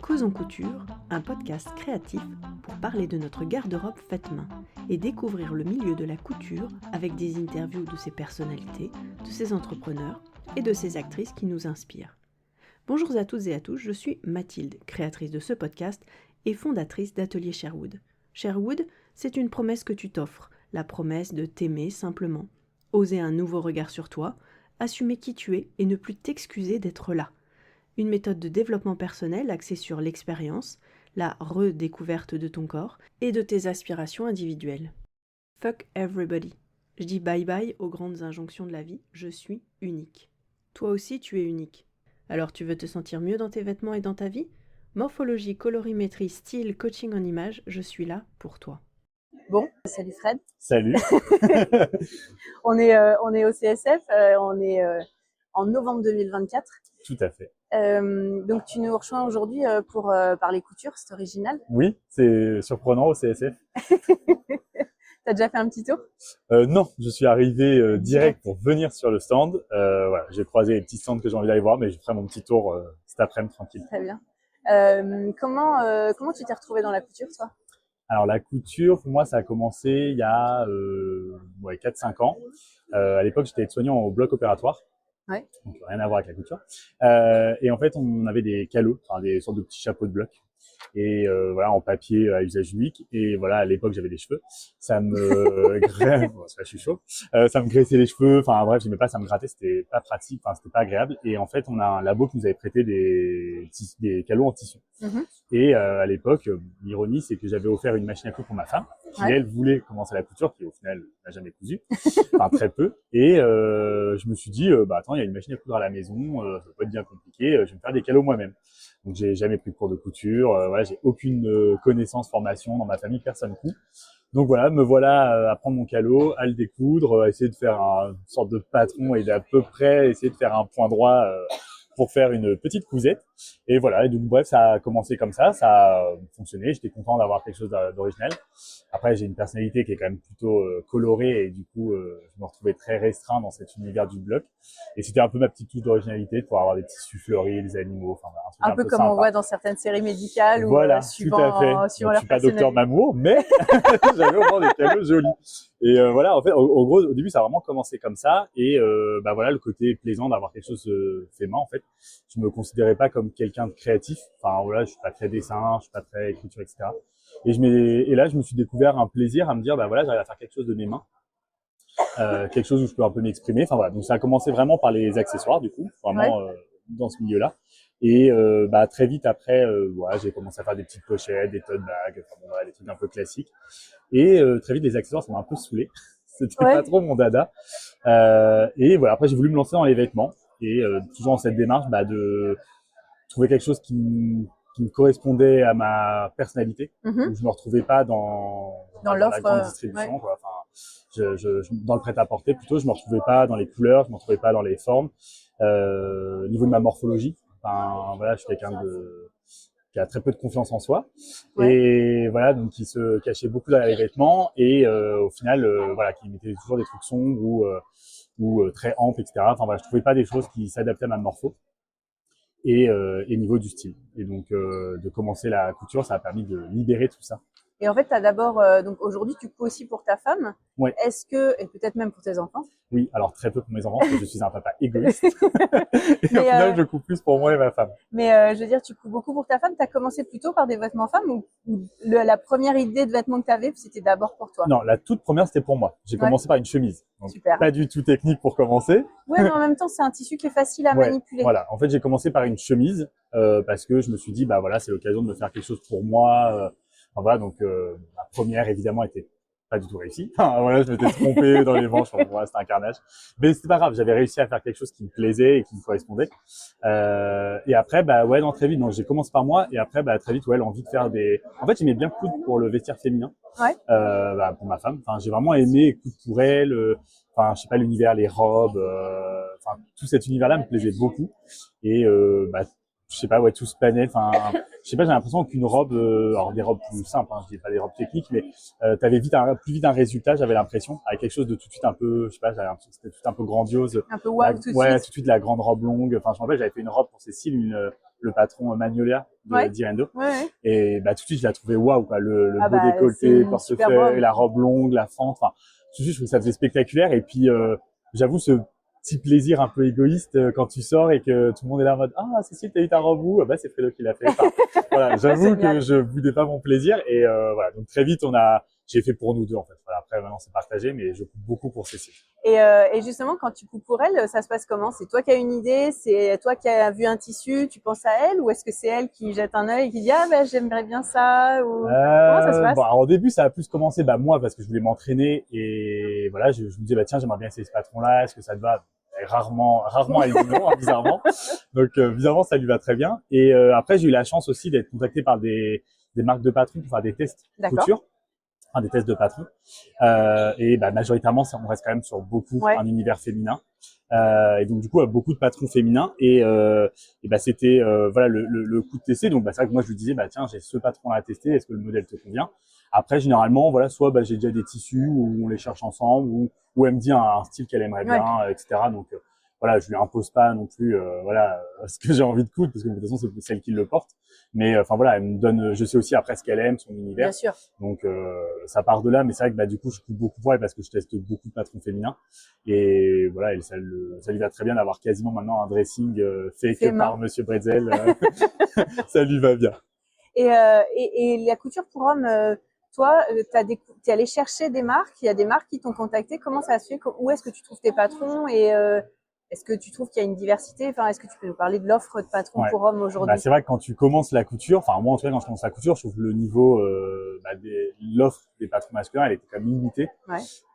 Causons Couture, un podcast créatif pour parler de notre garde-robe faite main et découvrir le milieu de la couture avec des interviews de ses personnalités, de ses entrepreneurs et de ses actrices qui nous inspirent. Bonjour à toutes et à tous, je suis Mathilde, créatrice de ce podcast et fondatrice d'Atelier Sherwood. Sherwood, c'est une promesse que tu t'offres, la promesse de t'aimer simplement, oser un nouveau regard sur toi, assumer qui tu es et ne plus t'excuser d'être là. Une méthode de développement personnel axée sur l'expérience, la redécouverte de ton corps et de tes aspirations individuelles. Fuck everybody. Je dis bye bye aux grandes injonctions de la vie, je suis unique. Toi aussi tu es unique. Alors tu veux te sentir mieux dans tes vêtements et dans ta vie ? Morphologie, colorimétrie, style, coaching en images, je suis là pour toi. Bon, salut Fred. Salut. on est au CSF, on est en novembre 2024. Tout à fait. Donc tu nous rejoins aujourd'hui pour parler couture, c'est original. Oui, c'est surprenant au CSF. T'as déjà fait un petit tour ? Non, je suis arrivé direct pour venir sur le stand. Voilà, j'ai croisé les petits stands que j'ai envie d'aller voir, mais je ferai mon petit tour cet après-midi tranquille. Très bien. Comment tu t'es retrouvé dans la couture, toi ? Alors la couture, pour moi, ça a commencé il y a 4-5 ans. À l'époque, j'étais aide-soignant au bloc opératoire. Ouais. Donc rien à voir avec la couture. Et en fait, on avait des calots, enfin des sortes de petits chapeaux de bloc. Et voilà, en papier à usage unique. Et voilà, à l'époque, j'avais des cheveux. Ça me graissait, bon, je suis chaud. Ça me graissait les cheveux. Enfin bref, j'aimais pas, ça me grattait. C'était pas pratique. Enfin, c'était pas agréable. Et en fait, on a un labo qui nous avait prêté des calots en tissu. Mm-hmm. Et à l'époque, l'ironie, c'est que j'avais offert une machine à coudre pour ma femme, qui elle voulait commencer la couture, qui au final n'a jamais cousu, enfin très peu. Et je me suis dit, attends, il y a une machine à coudre à la maison, ça va pas être bien compliqué, je vais me faire des calots moi-même. Donc j'ai jamais pris de cours de couture, voilà, j'ai aucune connaissance, formation dans ma famille, personne coud. Donc voilà, me voilà à prendre mon calot, à le découdre, à essayer de faire une sorte de patron et d'à peu près essayer de faire un point droit pour faire une petite cousette. Et voilà, et donc bref, ça a commencé comme ça a fonctionné, j'étais content d'avoir quelque chose d'original. Après, j'ai une personnalité qui est quand même plutôt colorée et du coup, je me retrouvais très restreint dans cet univers du bloc. Et c'était un peu ma petite touche d'originalité de pouvoir avoir des tissus fleuris, des animaux, enfin un peu comme sympa. On voit dans certaines séries médicales voilà, ou suivant leur personnalité. Je suis pas docteur Mamour, mais j'avais au moins des calots jolis. Et voilà, en fait, au gros, au début, ça a vraiment commencé comme ça. Et voilà, le côté plaisant d'avoir quelque chose fait main, en fait. Je me considérais pas comme quelqu'un de créatif. Enfin voilà, je suis pas très dessin, je suis pas très écriture, etc. Et là, je me suis découvert un plaisir à me dire, voilà, j'arrive à faire quelque chose de mes mains. Quelque chose où je peux un peu m'exprimer. Enfin voilà, donc ça a commencé vraiment par les accessoires, du coup, vraiment dans ce milieu-là. Et très vite après, voilà, j'ai commencé à faire des petites pochettes, des tote bags, enfin bon, voilà, des trucs un peu classiques. Et très vite, les accessoires, ça m'a un peu saoulé. C'était pas trop mon dada. Et voilà, après j'ai voulu me lancer dans les vêtements et toujours dans cette démarche de trouver quelque chose qui me correspondait à ma personnalité. Mm-hmm. Où je me retrouvais pas dans l'offre, la grande distribution, quoi. Enfin, dans le prêt-à-porter plutôt, je me retrouvais pas dans les couleurs, je me retrouvais pas dans les formes. Au niveau de ma morphologie, enfin voilà, je suis quelqu'un qui a très peu de confiance en soi et voilà, donc qui se cachait beaucoup derrière les vêtements et au final voilà, qui mettait toujours des trucs sombres ou très amples, etc. Enfin voilà, je trouvais pas des choses qui s'adaptaient à ma morpho et niveau du style. Et donc de commencer la couture, ça a permis de libérer tout ça. Et en fait, tu as d'abord, donc aujourd'hui, tu couds aussi pour ta femme. Ouais. Est-ce que, et peut-être même pour tes enfants? Oui, alors très peu pour mes enfants, parce que je suis un papa égoïste. Et au final, je couds plus pour moi et ma femme. Mais je veux dire, tu couds beaucoup pour ta femme. Tu as commencé plutôt par des vêtements femmes ou la première idée de vêtements que tu avais, c'était d'abord pour toi? Non, la toute première, c'était pour moi. J'ai commencé par une chemise. Donc super. Pas du tout technique pour commencer. Ouais, mais en même temps, c'est un tissu qui est facile à manipuler. Voilà. En fait, j'ai commencé par une chemise parce que je me suis dit, voilà, c'est l'occasion de me faire quelque chose pour moi. Enfin, voilà, donc la première, évidemment, était pas du tout réussie. Enfin, voilà, je m'étais trompé dans les manches. Enfin, voilà, c'était un carnage. Mais c'était pas grave. J'avais réussi à faire quelque chose qui me plaisait et qui me correspondait. Et après, non, très vite. Donc, j'ai commencé par moi et après, très vite, l'envie de faire des. En fait, j'aimais bien coudre pour le vestiaire féminin. Ouais. Pour ma femme. Enfin, j'ai vraiment aimé coudre pour elle. Enfin, je sais pas, l'univers, les robes. Enfin, tout cet univers-là me plaisait beaucoup. Et je sais pas, ouais, tout se planait. Enfin, je sais pas, j'ai l'impression qu'une robe, alors des robes plus simples, hein, je dis pas des robes techniques, mais t'avais plus vite un résultat, j'avais l'impression, avec quelque chose de tout de suite un peu, je sais pas, j'avais l'impression que c'était tout un peu grandiose. Un peu wow tout de Ouais, suite. tout de suite la grande robe longue. Enfin, je me rappelle, j'avais fait une robe pour Cécile, le patron Magnolia Ouais. d'Irendo. Ouais. Et bah tout de suite, je la trouvais waouh, quoi. Le Ah beau bah, c'est décolleté, une super robe. portefeuille, la robe longue, la fente. Enfin, tout de suite, je trouvais que ça faisait spectaculaire. Et puis, j'avoue, ce petit plaisir un peu égoïste quand tu sors et que tout le monde est là en mode ah Cécile, t'as eu ta robe où? Ah bah c'est Fredo qui l'a fait. Enfin, voilà, j'avoue que je boudais pas mon plaisir et voilà. Donc très vite, j'ai fait pour nous deux en fait. Voilà, après maintenant c'est partagé, mais je coupe beaucoup pour Cécile. Et justement, quand tu coupes pour elle, ça se passe comment? C'est toi qui as une idée, c'est toi qui as vu un tissu, tu penses à elle, ou est-ce que c'est elle qui jette un œil et qui dit ah ben j'aimerais bien ça, ou comment ça se passe? Bon, alors, au début, ça a plus commencé, moi, parce que je voulais m'entraîner et voilà, je me disais, tiens, j'aimerais bien essayer ce patron-là, est-ce que ça te va? Et rarement, elle dit non, hein, bizarrement. Donc, bizarrement, ça lui va très bien. Et après, j'ai eu la chance aussi d'être contacté par des marques de patrons pour faire des tests couture, enfin, des tests de patrons. Et majoritairement, on reste quand même sur beaucoup un univers féminin. Et donc du coup beaucoup de patrons féminins et c'était voilà le coup de tester. Donc c'est vrai que moi je lui disais tiens, j'ai ce patron là à tester, est-ce que le modèle te convient? Après généralement voilà, soit j'ai déjà des tissus où on les cherche ensemble, ou elle me dit un style qu'elle aimerait bien, etc. Donc voilà, je lui impose pas non plus voilà ce que j'ai envie de coudre, parce que de toute façon c'est celle qui le porte. Mais enfin voilà, elle me donne, je sais aussi après ce qu'elle aime, son univers. Bien sûr. Donc ça part de là, mais c'est vrai que du coup je coupe beaucoup pour elle parce que je teste beaucoup de patrons féminins. Et voilà, ça lui va très bien d'avoir quasiment maintenant un dressing fait que par Monsieur Bretzel. Ça lui va bien. Et la couture pour hommes, toi, t'es allé chercher des marques, il y a des marques qui t'ont contacté, comment ça se fait? Où est-ce que tu trouves tes patrons et est-ce que tu trouves qu'il y a une diversité? Enfin, est-ce que tu peux nous parler de l'offre de patrons pour hommes aujourd'hui? C'est vrai que quand tu commences la couture, enfin moi en tout cas quand je commence la couture, je trouve que le niveau l'offre des patrons masculins, elle était quand même limitée.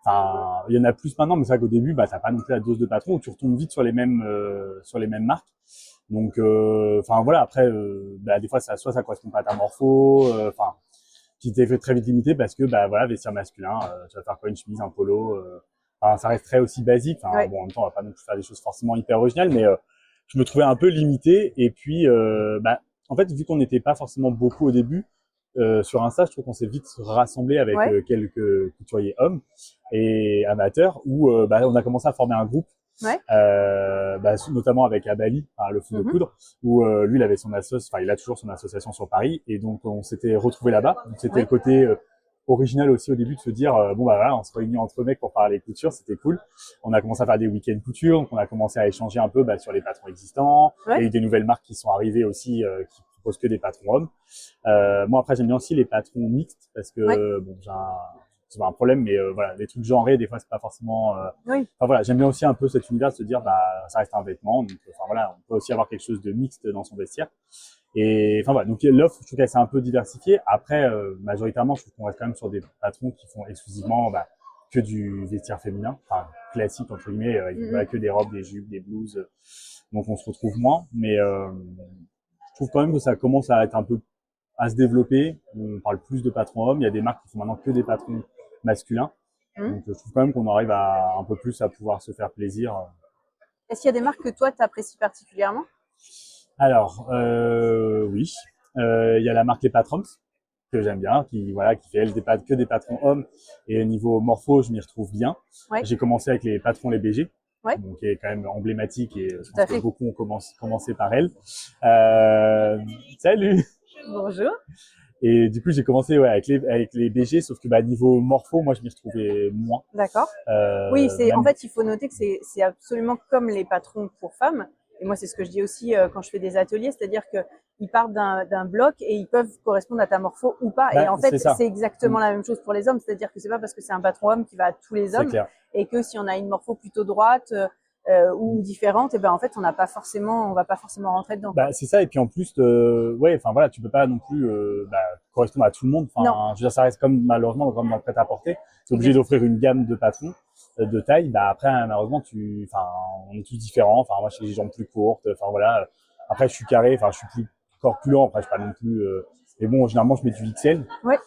Enfin, il y en a plus maintenant, mais c'est vrai qu'au début, t'as pas non plus la dose de patrons où tu retombes vite sur les mêmes marques. Donc, enfin voilà. Après, des fois, soit ça correspond pas à ta morpho, enfin, qui t'est fait très vite limité parce que voilà, vestiaire masculin, tu vas faire quoi, une chemise, un polo. Enfin, ça reste très aussi basique. Enfin, bon, en même temps, on va pas non plus faire des choses forcément hyper originales, mais je me trouvais un peu limité. Et puis, en fait, vu qu'on n'était pas forcément beaucoup au début, sur Insta, je trouve qu'on s'est vite rassemblé avec quelques couturiers hommes et amateurs où on a commencé à former un groupe, notamment avec Abali, le fond de coudre, où lui il avait son il a toujours son association sur Paris, et donc on s'était retrouvés là-bas. Donc c'était le côté original aussi au début de se dire voilà, on se réunit entre mecs pour parler couture, c'était cool. On a commencé à faire des week-ends couture, donc on a commencé à échanger un peu sur les patrons existants. Il y a eu des nouvelles marques qui sont arrivées aussi qui proposent que des patrons hommes. Moi après j'aime bien aussi les patrons mixtes parce que c'est pas un problème, mais voilà, les trucs genrés des fois c'est pas forcément enfin voilà, j'aime bien aussi un peu cet univers de se dire ça reste un vêtement, donc enfin voilà, on peut aussi avoir quelque chose de mixte dans son vestiaire. Et enfin voilà, donc l'offre, je trouve qu'elle s'est un peu diversifiée. Après, majoritairement, je trouve qu'on reste quand même sur des patrons qui font exclusivement que du vestiaire féminin, enfin classique entre guillemets, avec que des robes, des jupes, des blouses. Donc on se retrouve moins, mais je trouve quand même que ça commence à être un peu à se développer. On parle plus de patrons hommes. Il y a des marques qui font maintenant que des patrons masculins. Donc je trouve quand même qu'on arrive à un peu plus à pouvoir se faire plaisir. Est-ce qu'il y a des marques que toi t'apprécies particulièrement? Alors oui, il y a la marque Les Patrons que j'aime bien, qui fait elle que des patrons hommes, et au niveau morpho je m'y retrouve bien. J'ai commencé avec les patrons Les BG, donc qui est quand même emblématique, et je pense que beaucoup ont commencé par elle. Salut. Bonjour. Et du coup, j'ai commencé avec les BG, sauf que niveau morpho, moi, je m'y retrouvais moins. D'accord. Oui, en fait, il faut noter que c'est absolument comme les patrons pour femmes. Et moi, c'est ce que je dis aussi quand je fais des ateliers, c'est-à-dire qu'ils partent d'un bloc et ils peuvent correspondre à ta morpho ou pas. Et en fait, c'est exactement la même chose pour les hommes, c'est-à-dire que c'est pas parce que c'est un patron homme qui va à tous les hommes, et que si on a une morpho plutôt droite ou différente, et en fait on va pas forcément rentrer dedans. C'est ça, et puis en plus enfin voilà, tu peux pas non plus correspondre à tout le monde. Enfin, je veux dire, ça reste comme malheureusement comme dans le prêt-à-porter, tu es obligé d'offrir une gamme de patrons de taille. Après malheureusement on est tous différents. Enfin moi j'ai des jambes plus courtes, enfin voilà. Après je suis carré, enfin je suis encore plus lent. Après je suis pas non plus Et bon, généralement, je mets du XL. Ouais.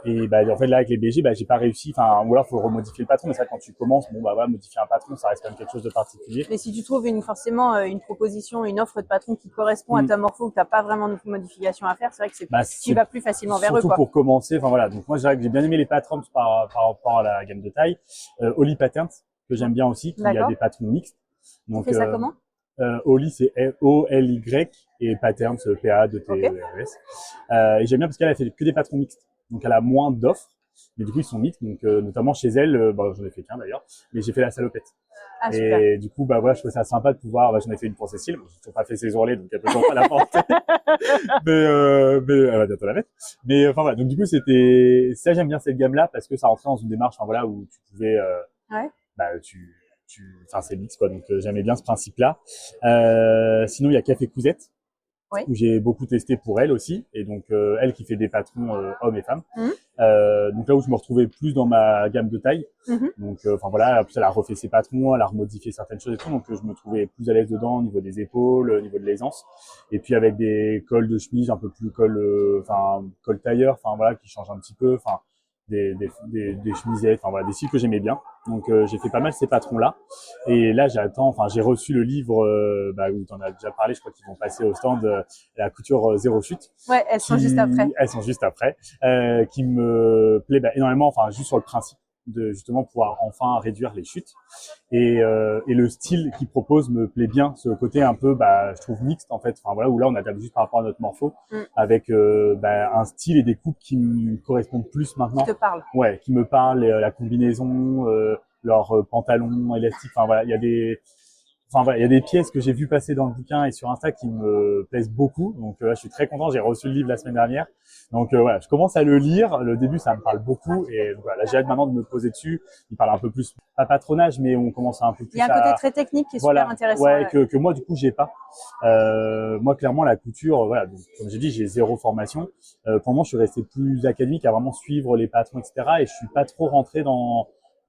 Et bah, en fait, là, avec les BG, bah, j'ai pas réussi. Enfin, ou alors, faut remodifier le patron. Mais ça, quand tu commences, bon, bah, voilà, modifier un patron, ça reste quand même quelque chose de particulier. Mais si tu trouves forcément une proposition, une offre de patron qui correspond à ta morpho, que t'as pas vraiment de modification à faire, c'est vrai que tu vas plus facilement vers eux, surtout quoi. pour commencer. Enfin, voilà. Donc, moi, je dirais que j'ai bien aimé les patrons par rapport à la gamme de taille. Oli Patterns, que j'aime bien aussi, qui a des patrons mixtes. Donc, tu fais ça comment? Oli, c'est O-L-Y et Patterns, P-A-T-E-R-S. Et j'aime bien parce qu'elle a fait que des patrons mixtes. Donc, elle a moins d'offres. Mais du coup, ils sont mixtes. Donc, notamment chez elle, bah, j'en ai fait qu'un d'ailleurs, mais j'ai fait la salopette. Ah, et super. du coup, bah voilà, je trouvais ça sympa de pouvoir, bah, j'en ai fait une pour Cécile. Bon, j'ai toujours pas fait ses ourlets, donc elle peut toujours pas la porter. mais elle va bientôt la mettre. Mais, enfin voilà. Donc, du coup, ça, j'aime bien cette gamme-là parce que ça rentrait dans une démarche, enfin voilà, où tu pouvais, Ouais. bah, enfin, c'est mix, quoi. Donc, j'aimais bien ce principe-là. Sinon, il y a Café Cousette. Oui. Où j'ai beaucoup testé pour elle aussi. Et donc, elle qui fait des patrons hommes et femmes. Donc là où je me retrouvais plus dans ma gamme de taille. Donc, enfin voilà, plus elle a refait ses patrons, elle a remodifié certaines choses et tout. Donc, je me trouvais plus à l'aise dedans au niveau des épaules, au niveau de l'aisance. Et puis, avec des cols de chemise un peu plus col tailleur, enfin voilà, qui changent un petit peu. Enfin, des chemisettes, enfin voilà, des styles que j'aimais bien. Donc j'ai fait pas mal ces patrons-là. Et là j'ai reçu le livre où tu en as déjà parlé, je crois qu'ils vont passer au stand la couture zéro chute. Ouais, elles sont juste après. Elles sont juste après, qui me plaît énormément, enfin juste sur le principe de justement pouvoir enfin réduire les chutes. Et le style qu'ils proposent me plaît bien, ce côté un peu, je trouve mixte en fait. Enfin voilà, où là on adapte juste par rapport à notre morpho, avec un style et des coupes qui me correspondent plus maintenant. Qui te parlent. Ouais, qui me parlent, la combinaison, leurs pantalons élastiques. Enfin voilà, il y a des pièces que j'ai vues passer dans le bouquin et sur Insta qui me plaisent beaucoup. Donc là, je suis très content. J'ai reçu le livre la semaine dernière. Donc voilà, je commence à le lire. Le début, ça me parle beaucoup. Et voilà, j'ai hâte maintenant de me poser dessus. Il parle un peu plus, pas patronage, mais on commence un peu plus. Il y a un côté très technique qui est super intéressant. Ouais, que moi, du coup, j'ai pas. Moi, clairement, la couture, voilà, donc, comme j'ai dit, j'ai zéro formation. Pour moi, je suis resté plus académique à vraiment suivre les patrons, etc. Et je suis pas trop rentré dans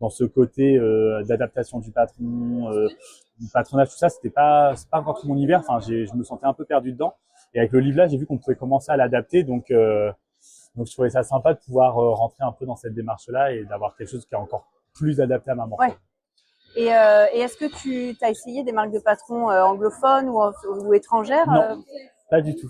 ce côté d'adaptation du patron, du patronage, tout ça, c'est pas encore tout mon univers. Enfin, je me sentais un peu perdu dedans. Et avec le livre là, j'ai vu qu'on pouvait commencer à l'adapter, donc je trouvais ça sympa de pouvoir rentrer un peu dans cette démarche-là et d'avoir quelque chose qui est encore plus adapté à ma morpho. Ouais. Et est-ce que tu as essayé des marques de patrons anglophones ou étrangères? Non, pas du tout.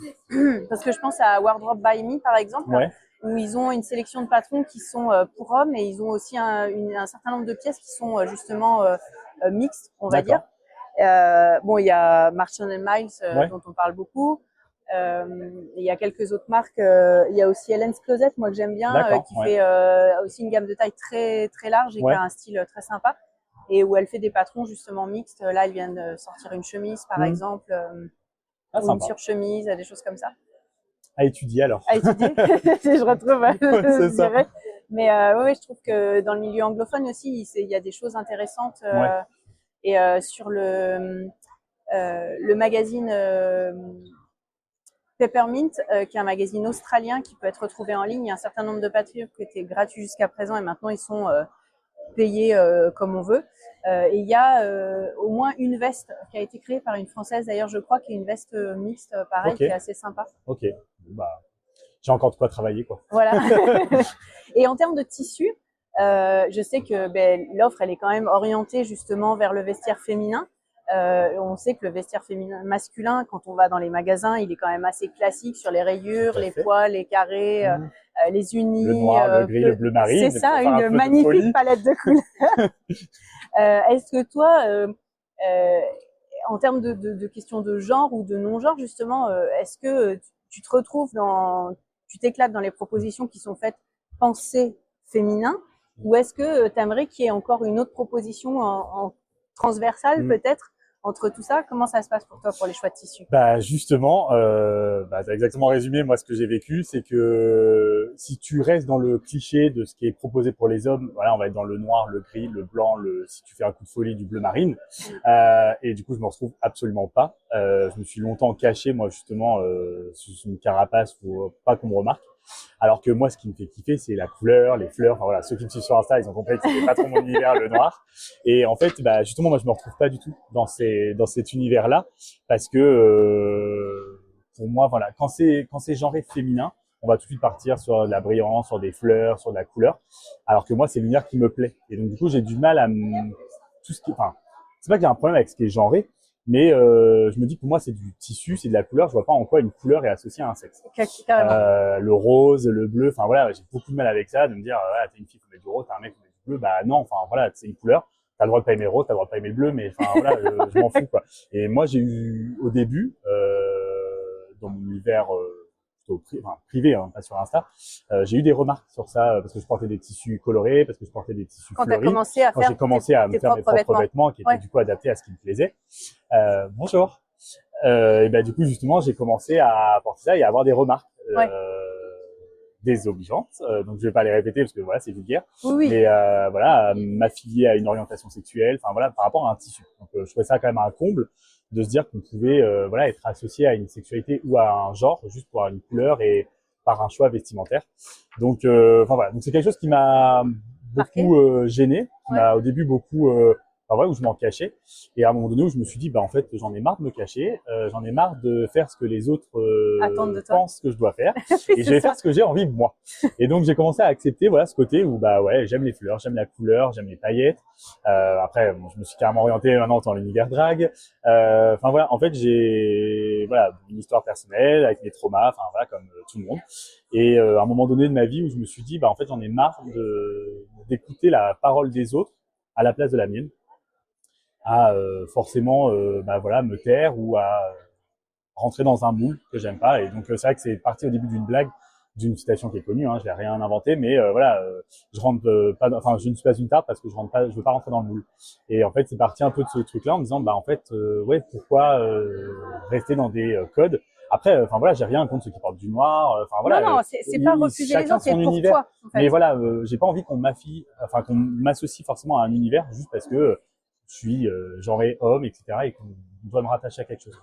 Parce que je pense à Wardrobe by Me, par exemple. Ouais. Où ils ont une sélection de patrons qui sont pour hommes et ils ont aussi un certain nombre de pièces qui sont justement mixtes, on va dire. Bon, il y a Marchand & Miles dont on parle beaucoup. Il y a quelques autres marques. Il y a aussi Helen's Closet, moi que j'aime bien, qui fait aussi une gamme de taille très très large et qui a un style très sympa. Et où elle fait des patrons justement mixtes. Là, elle vient de sortir une chemise, par exemple, ou une surchemise, des choses comme ça. À étudier alors. À étudier, je retrouve, je dirais. Mais oui, je trouve que dans le milieu anglophone aussi, il y a des choses intéressantes. Et sur le magazine Peppermint, qui est un magazine australien qui peut être retrouvé en ligne, il y a un certain nombre de patrons qui étaient gratuits jusqu'à présent et maintenant ils sont payés comme on veut. Et il y a au moins une veste qui a été créée par une Française, d'ailleurs, je crois, qui est une veste mixte, pareil, qui est assez sympa. Ok, j'ai encore de quoi travailler, quoi. Voilà. Et en termes de tissu, je sais que l'offre, elle est quand même orientée justement vers le vestiaire féminin. On sait que le vestiaire féminin masculin, quand on va dans les magasins, il est quand même assez classique sur les rayures, les poils, les carrés, les unis. Le noir, le gris, le bleu marine. C'est ça, une magnifique palette de couleurs. Est-ce que toi, en termes de questions de genre ou de non-genre, justement, est-ce que tu te retrouves tu t'éclates dans les propositions qui sont faites pensées féminin, ou est-ce que tu aimerais qu'il y ait encore une autre proposition en transversale peut-être entre tout ça? Comment ça se passe pour toi pour les choix de tissus? Justement, t'as exactement résumé moi ce que j'ai vécu, c'est que si tu restes dans le cliché de ce qui est proposé pour les hommes, voilà, on va être dans le noir, le gris, le blanc, si tu fais un coup de folie, du bleu marine. Et du coup, je me retrouve absolument pas. Je me suis longtemps caché moi justement sous une carapace pour pas qu'on me remarque. Alors que moi, ce qui me fait kiffer, c'est la couleur, les fleurs. Enfin voilà, ceux qui me suivent sur Insta, ils ont compris que c'était pas trop mon univers, le noir. Et en fait, justement, moi, je me retrouve pas du tout dans cet univers-là, parce que pour moi, voilà, quand c'est genré féminin, on va tout de suite partir sur de la brillance, sur des fleurs, sur de la couleur. Alors que moi, c'est l'univers qui me plaît. Et donc, du coup, j'ai du mal à tout ce qui, enfin, c'est pas qu'il y a un problème avec ce qui est genré, mais je me dis que pour moi, c'est du tissu, c'est de la couleur. Je vois pas en quoi une couleur est associée à un sexe. Le rose, le bleu, enfin voilà, j'ai beaucoup de mal avec ça, de me dire, voilà, t'es une fille, faut mettre du rose, t'es un mec, faut mettre du bleu. Bah non, enfin voilà, c'est une couleur. T'as le droit de pas aimer le rose, t'as le droit de pas aimer le bleu, mais enfin voilà, je m'en fous quoi. Et moi, j'ai eu au début, dans mon univers plutôt privé, hein, pas sur Insta, j'ai eu des remarques sur ça parce que je portais des tissus colorés, parce que je portais des tissus Quand fleuris. t'as commencé à Quand j'ai commencé à me faire mes propres vêtements qui étaient du coup adaptés à ce qui me plaisait. Bonjour. Et ben du coup justement, j'ai commencé à porter ça et à avoir des remarques. Désobligeantes, donc je vais pas les répéter parce que voilà, c'est vulgaire. Oui. Mais voilà, m'affilier à une orientation sexuelle, enfin voilà, par rapport à un tissu. Donc je trouvais ça quand même un comble de se dire qu'on pouvait voilà être associé à une sexualité ou à un genre juste pour une couleur et par un choix vestimentaire. Donc enfin voilà, donc c'est quelque chose qui m'a beaucoup gêné, qui m'a au début beaucoup enfin, voilà, où je m'en cachais. Et à un moment donné où je me suis dit, bah, en fait, j'en ai marre de me cacher, j'en ai marre de faire ce que les autres pensent que je dois faire. Et je vais faire ce que j'ai envie de moi. Et donc, j'ai commencé à accepter, voilà, ce côté où, bah, ouais, j'aime les fleurs, j'aime la couleur, j'aime les paillettes. Après, bon, je me suis carrément orienté maintenant dans l'univers drag. Enfin, voilà, en fait, j'ai, voilà, une histoire personnelle avec mes traumas, enfin, voilà, comme tout le monde. Et à un moment donné de ma vie où je me suis dit, bah, en fait, j'en ai marre d'écouter la parole des autres à la place de la mienne, à forcément bah voilà me taire ou à rentrer dans un moule que j'aime pas. Et donc c'est vrai que c'est parti au début d'une blague, d'une citation qui est connue, hein, je n'ai rien inventé, mais voilà, je rentre pas, enfin je ne suis pas une tarte parce que je veux pas rentrer dans le moule. Et en fait c'est parti un peu de ce truc-là en me disant bah en fait ouais pourquoi rester dans des codes. Après, enfin voilà, j'ai rien contre ceux qui portent du noir. Enfin voilà. Non, c'est pas refuser les autres, c'est pour toi. En fait. Mais voilà, j'ai pas envie qu'on qu'on m'associe forcément à un univers juste parce que je suis genré homme, etc. et qu'on doit me rattacher à quelque chose.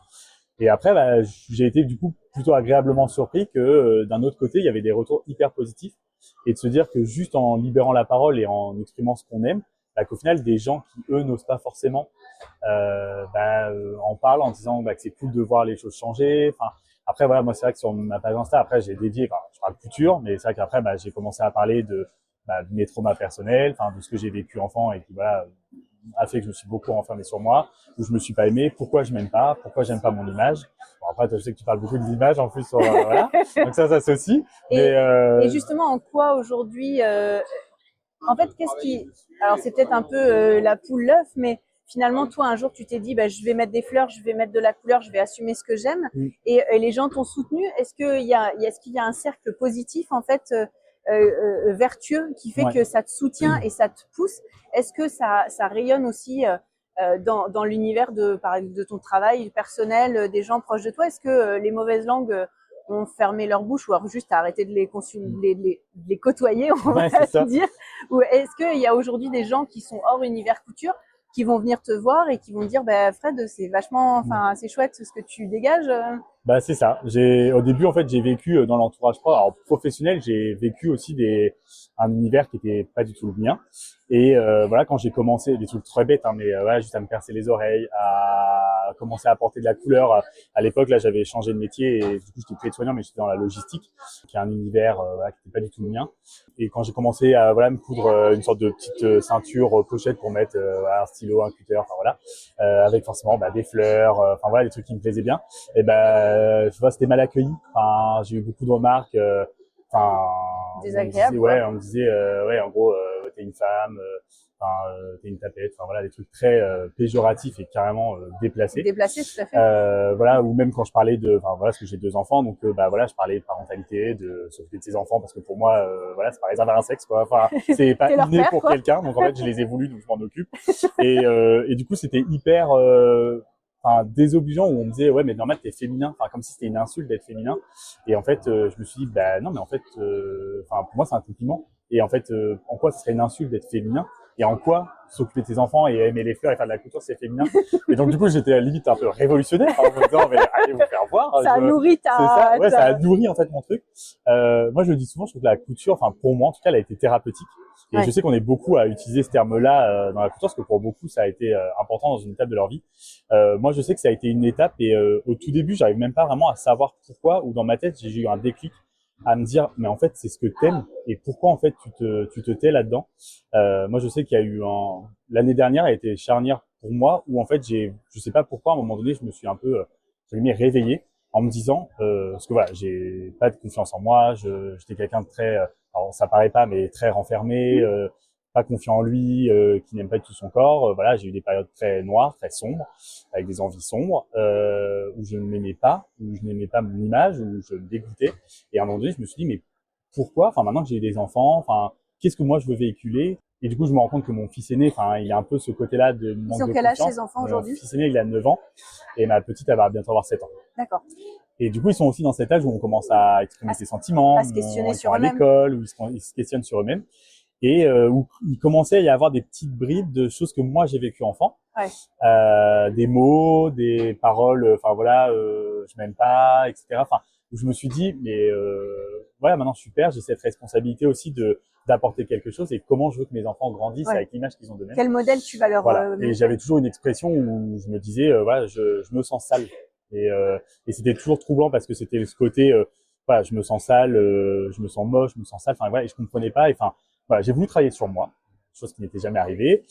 Et après, bah, j'ai été du coup plutôt agréablement surpris que d'un autre côté, il y avait des retours hyper positifs et de se dire que juste en libérant la parole et en exprimant ce qu'on aime, bah, qu'au final, des gens qui eux n'osent pas forcément en parlent en disant bah, que c'est cool de voir les choses changer. Enfin, après voilà, moi c'est vrai que sur ma page Insta, après j'ai dédié, enfin, je parle couture, mais c'est vrai qu'après bah, j'ai commencé à parler de mes traumas personnels, enfin de ce que j'ai vécu enfant et qui voilà a fait que je me suis beaucoup renfermé sur moi, où je me suis pas aimé, pourquoi je m'aime pas, pourquoi j'aime pas mon image. Bon, après, je sais que tu parles beaucoup de l'image en plus, voilà. Donc ça s'associe. Et justement, en quoi aujourd'hui, en fait, alors c'est peut-être un peu la poule l'œuf, mais finalement, toi, un jour, tu t'es dit, bah, je vais mettre des fleurs, je vais mettre de la couleur, je vais assumer ce que j'aime, et les gens t'ont soutenu. Est-ce qu'il y a un cercle positif, en fait, vertueux qui fait que ça te soutient et ça te pousse? Est-ce que ça rayonne aussi dans l'univers de ton travail personnel, des gens proches de toi? Est-ce que les mauvaises langues ont fermé leur bouche ou alors juste arrêté de les côtoyer, on va dire? Ou est-ce qu'il y a aujourd'hui des gens qui sont hors univers couture qui vont venir te voir et qui vont dire bah Fred, c'est vachement, enfin c'est chouette ce que tu dégages. Bah c'est ça. Au début en fait j'ai vécu dans l'entourage alors professionnel, j'ai vécu aussi un univers qui était pas du tout le mien. Et voilà, quand j'ai commencé des trucs très bêtes, hein, mais voilà, juste à me percer les oreilles, à commencer à apporter de la couleur. À l'époque là, j'avais changé de métier et du coup j'étais plus aide-soignant, mais j'étais dans la logistique, qui est un univers voilà, qui n'était pas du tout le mien. Et quand j'ai commencé à voilà me coudre une sorte de petite ceinture pochette pour mettre un stylo, un cutter, enfin voilà, avec forcément des fleurs, enfin voilà des trucs qui me plaisaient bien. Et je vois c'était mal accueilli. Enfin j'ai eu beaucoup de remarques. Désagréable. On me disait ouais en gros t'es une femme, t'es une tapette, enfin voilà des trucs très péjoratifs et carrément déplacés. Déplacés, tout à fait. Voilà, ou même quand je parlais enfin voilà, parce que j'ai 2 enfants, donc voilà, je parlais de parentalité, de s'occuper de ses enfants, parce que pour moi voilà, c'est pas réservé à un sexe quoi. Enfin c'est pas inné pour quelqu'un, donc en fait je les ai voulu, donc je m'en occupe. Et du coup c'était hyper désobligeant où on me disait ouais mais normal t'es féminin, enfin comme si c'était une insulte d'être féminin. Et en fait je me suis dit bah non mais en fait pour moi c'est un compliment. Et en fait en quoi ce serait une insulte d'être féminin et en quoi s'occuper de tes enfants et aimer les fleurs et faire de la couture, c'est féminin. Et donc, du coup, j'étais à la limite un peu révolutionnaire en me disant, mais allez vous faire voir. Ça a nourri C'est ça, ouais, ça a nourri en fait mon truc. Moi, je le dis souvent, je trouve que la couture, enfin pour moi en tout cas, elle a été thérapeutique. Et je sais qu'on est beaucoup à utiliser ce terme-là dans la couture, parce que pour beaucoup, ça a été important dans une étape de leur vie. Moi, je sais que ça a été une étape, et au tout début, j'arrive même pas vraiment à savoir pourquoi, ou dans ma tête, j'ai eu un déclic à me dire, mais en fait, c'est ce que t'aimes, et pourquoi en fait tu te tais là-dedans. Moi, je sais qu'il y a eu l'année dernière a été charnière pour moi, où en fait, je sais pas pourquoi, à un moment donné, je me suis un peu réveillé en me disant, parce que voilà, j'ai pas de confiance en moi, j'étais quelqu'un de très, alors ça paraît pas, mais très renfermé, pas confiant en lui, qui n'aime pas du tout son corps. Voilà, j'ai eu des périodes très noires, très sombres, avec des envies sombres, où je ne m'aimais pas, où je n'aimais pas mon image, où je me dégoûtais. Et à un moment donné, je me suis dit, mais pourquoi? Enfin, maintenant que j'ai des enfants, enfin, qu'est-ce que moi je veux véhiculer? Et du coup, je me rends compte que mon fils aîné, enfin, il a un peu ce côté-là de manque de confiance. Ils ont quel âge ces enfants aujourd'hui? Mon fils aîné, il a 9 ans, et ma petite, elle va bientôt avoir 7 ans. D'accord. Et du coup, ils sont aussi dans cet âge où on commence à exprimer ses sentiments, à se questionner ils sur sont à eux-mêmes. l'école, où ils se questionnent sur eux-mêmes, et où il commençait à y avoir des petites bribes de choses que moi j'ai vécues enfant, des mots, des paroles, enfin voilà, je m'aime pas, etc. Enfin, où je me suis dit, mais voilà, maintenant super, j'ai cette responsabilité aussi d'apporter quelque chose, et comment je veux que mes enfants grandissent avec l'image qu'ils ont d'eux-mêmes. Quel modèle tu vas leur voilà. Et j'avais toujours une expression où je me disais, voilà, je me sens sale. Et c'était toujours troublant, parce que c'était ce côté, voilà, je me sens sale, je me sens moche, je me sens sale, enfin voilà, et je comprenais pas. Et enfin, voilà, j'ai voulu travailler sur moi, chose qui n'était jamais arrivée.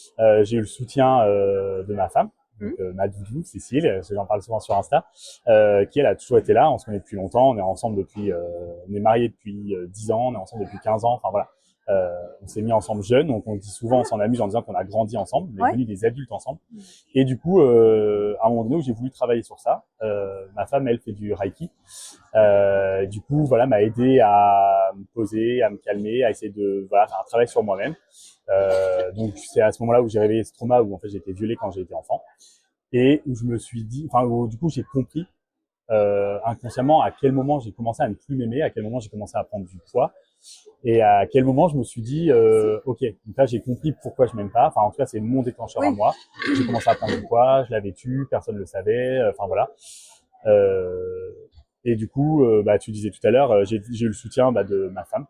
J'ai eu le soutien de ma femme, donc ma doudou, Cécile, j'en parle souvent sur Insta, qui elle a toujours été là. On se connaît depuis longtemps, on est ensemble depuis, on est mariés depuis 10 ans, on est ensemble depuis 15 ans, enfin voilà. On s'est mis ensemble jeunes, donc on dit souvent, on s'en amuse en disant qu'on a grandi ensemble, on est devenus des adultes ensemble. Et du coup, à un moment donné où j'ai voulu travailler sur ça, ma femme, elle fait du Reiki. Du coup, voilà, m'a aidé à me poser, à me calmer, à essayer de voilà, faire un travail sur moi-même. Donc c'est à ce moment-là où j'ai réveillé ce trauma, où en fait j'ai été violé quand j'ai été enfant, et où je me suis dit, enfin où, du coup j'ai compris inconsciemment à quel moment j'ai commencé à ne plus m'aimer, à quel moment j'ai commencé à prendre du poids, et à quel moment je me suis dit, ok, donc là j'ai compris pourquoi je m'aime pas. Enfin en tout cas c'est mon déclencheur à moi. J'ai commencé à prendre du poids, je l'avais tu, personne ne le savait. Enfin voilà. Et du coup, bah tu disais tout à l'heure, j'ai eu le soutien de ma femme,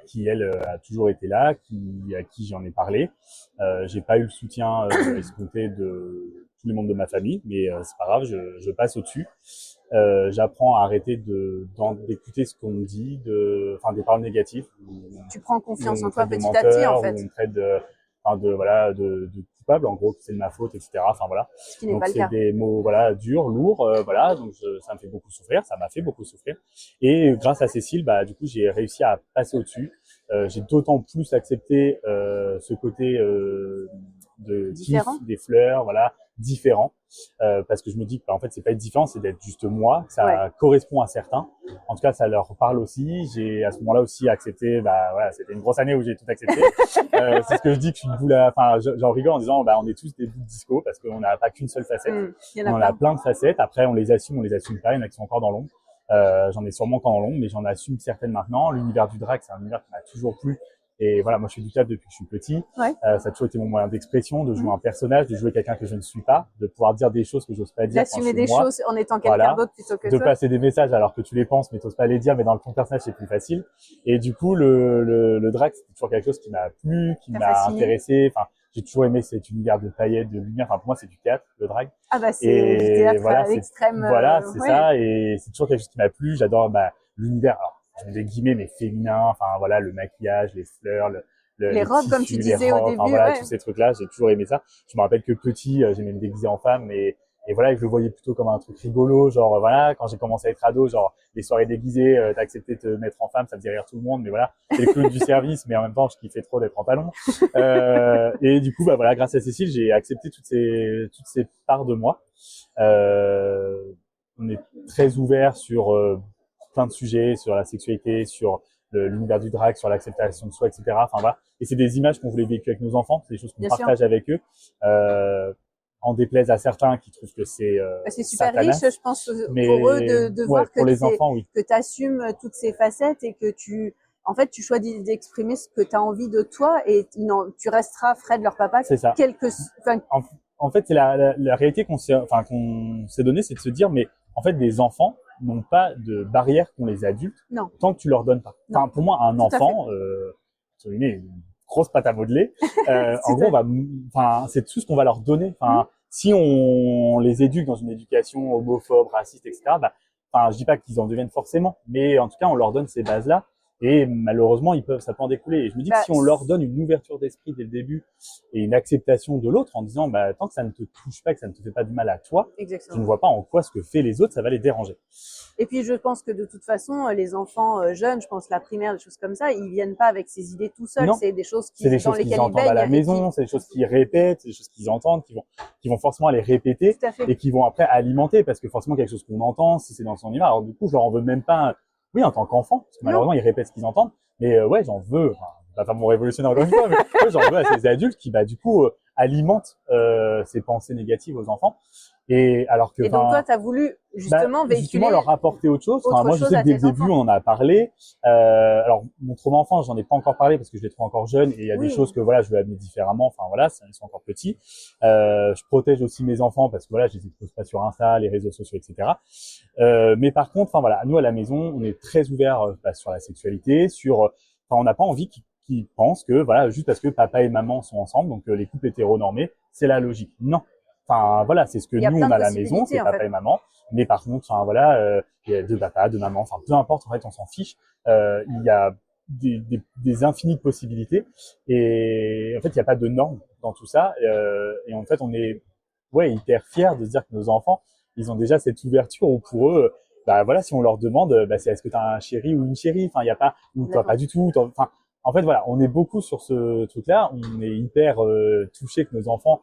qui elle a toujours été là, à qui j'en ai parlé. J'ai pas eu le soutien escompté de tous les membres de ma famille, mais c'est pas grave, je passe au-dessus. J'apprends à arrêter d'écouter ce qu'on me dit, enfin des paroles négatives. Tu prends confiance en toi petit à petit, en fait. On me traite de coupable, en gros, que c'est de ma faute, etc. Enfin voilà. Ce qui n'est pas le cas. Donc c'est des mots voilà durs, lourds, voilà. Donc ça me fait beaucoup souffrir, ça m'a fait beaucoup souffrir. Et grâce à Cécile, bah du coup j'ai réussi à passer au-dessus. J'ai d'autant plus accepté ce côté de différent, des fleurs, voilà, différent, parce que je me dis que en fait c'est pas être différent, c'est d'être juste moi, que ça correspond à certains. En tout cas, ça leur parle aussi. J'ai à ce moment-là aussi accepté, bah voilà, c'était une grosse année où j'ai tout accepté. C'est ce que je dis que je suis une boule enfin j'en rigole en disant bah on est tous des boules disco, parce qu'on n'a pas qu'une seule facette. On en a plein de facettes. Après on les assume pas, il y en a qui sont encore dans l'ombre. J'en ai sûrement quand dans l'ombre, mais j'en assume certaines maintenant. L'univers du drag, c'est un univers qui m'a toujours plu. Et voilà, moi je fais du théâtre depuis que je suis petit. Ça a toujours été mon moyen d'expression, de jouer un personnage, de jouer quelqu'un que je ne suis pas, de pouvoir dire des choses que j'ose pas dire. D'assumer des choses en étant quelqu'un d'autre plutôt que toi. De passer des messages alors que tu les penses, mais t'oses pas les dire, mais dans ton personnage c'est plus facile. Et du coup, le drag, c'est toujours quelque chose qui m'a plu, qui m'a intéressé. Enfin, j'ai toujours aimé cet univers de paillettes, de lumière. Enfin, pour moi, c'est du théâtre, le drag. Ah bah c'est du théâtre à l'extrême. Voilà, c'est ça. Et c'est toujours quelque chose qui m'a plu. J'adore l'univers. Alors, je mets des guillemets, mais féminin. Enfin voilà, le maquillage, les fleurs, les robes, tissus, comme tu disais au début. Enfin, voilà, tous ces trucs-là, j'ai toujours aimé ça. Je me rappelle que petit, j'aimais me déguiser en femme, et voilà, je le voyais plutôt comme un truc rigolo, genre voilà, quand j'ai commencé à être ado, genre les soirées déguisées, t'as accepté de te mettre en femme, ça faisait rire tout le monde, mais voilà, c'est le clown du service, mais en même temps, je kiffais trop d'être en talons. Et du coup, bah voilà, grâce à Cécile, j'ai accepté toutes ces parts de moi. On est très ouvert sur plein de sujets, sur la sexualité, sur l'univers du drag, sur l'acceptation de soi, etc. Enfin voilà. Et c'est des images qu'on voulait véhiculer avec nos enfants, c'est des choses qu'on partage avec eux. En déplaise à certains qui trouvent que c'est super satanaste, riche, je pense, pour eux de voir que les enfants, que tu assumes toutes ces facettes et que tu en fait, tu choisis d'exprimer ce que tu as envie de toi et tu resteras Fred, leur papa, C'est ça. En fait, c'est la réalité qu'on s'est donnée, c'est de se dire, mais en fait, des enfants n'ont pas de barrière qu'ont les adultes tant que tu leur donnes pas. Enfin, pour moi, un enfant, une grosse pâte à modeler, en gros, c'est tout ce qu'on va leur donner. Enfin, si on les éduque dans une éducation homophobe, raciste, etc., je dis pas qu'ils en deviennent forcément, mais en tout cas, on leur donne ces bases-là. Et malheureusement, ça peut en découler. Et je me dis que si on leur donne une ouverture d'esprit dès le début et une acceptation de l'autre en disant, tant que ça ne te touche pas, que ça ne te fait pas du mal à toi, Exactement. tu ne vois pas en quoi ce que fait les autres, ça va les déranger. Et puis, je pense que de toute façon, les enfants jeunes, je pense la primaire, des choses comme ça, ils viennent pas avec ces idées tout seuls. C'est des choses qu'ils entendent à la maison, c'est des choses qu'ils répètent, c'est des choses qu'ils entendent, qui vont forcément les répéter et qui vont après alimenter parce que forcément quelque chose qu'on entend, si c'est dans son image. Alors du coup, je leur en veux même pas. Oui, en tant qu'enfant, parce que malheureusement, ils répètent ce qu'ils entendent. Mais j'en veux, pas faire mon révolutionnaire encore une fois, mais j'en veux à ces adultes qui, du coup, alimentent ces pensées négatives aux enfants. Et alors que, et donc toi, tu as voulu justement véhiculer leur apporter autre chose. Moi, je sais que dès le début, on en a parlé. Alors, mon trauma enfance, j'en ai pas encore parlé parce que je les trouve encore jeunes et il y a des choses que je veux amener différemment. Enfin voilà, ils sont encore petits. Je protège aussi mes enfants parce que je les expose pas sur Insta, les réseaux sociaux, etc. Mais par contre, nous à la maison, on est très ouverts sur la sexualité, on n'a pas envie qu'ils pensent que juste parce que papa et maman sont ensemble, donc les couples hétéronormés, c'est la logique. Non. C'est ce que nous on a à la maison, c'est papa et maman. Mais par contre, il y a deux papas, deux mamans, peu importe, en fait, on s'en fiche. Il y a des infinies possibilités et en fait, il n'y a pas de normes dans tout ça. Et en fait, on est hyper fiers de se dire que nos enfants, ils ont déjà cette ouverture où pour eux, si on leur demande, c'est est-ce que tu as un chéri ou une chérie, il y a pas, ou toi pas du tout. En fait, on est beaucoup sur ce truc-là. On est hyper touchés que nos enfants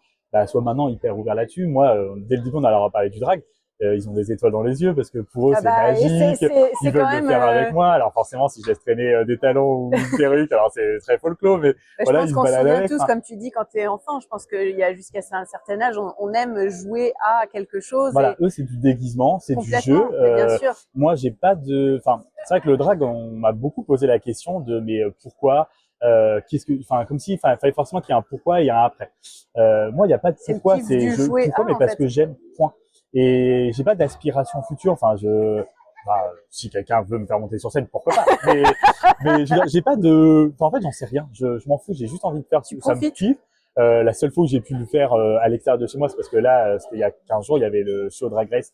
soient maintenant hyper ouverts là-dessus. Moi, dès le début, on leur a parlé du drag. Ils ont des étoiles dans les yeux parce que pour eux, c'est magique. Ils veulent le faire avec moi. Alors forcément, si je laisse traîner des talons ou une perruque, alors c'est très folklore, mais je pense qu'on se souvient tous, comme tu dis, quand tu es enfant, je pense qu'il y a jusqu'à un certain âge, on aime jouer à quelque chose. Eux, c'est du déguisement, c'est du jeu. Bien sûr. Moi, j'ai pas de... c'est vrai que le drag, on m'a beaucoup posé la question de mais pourquoi comme si, fallait forcément qu'il y ait un pourquoi et un après. Moi, il n'y a pas de pourquoi, mais parce que j'aime, point. Et j'ai pas d'aspiration future. Si quelqu'un veut me faire monter sur scène, pourquoi pas. Mais j'ai pas de, en fait, j'en sais rien. Je m'en fous. J'ai juste envie de faire ça me kiffe. La seule fois où j'ai pu le faire à l'extérieur de chez moi, c'est parce que là, c'était il y a 15 jours, il y avait le show Drag Race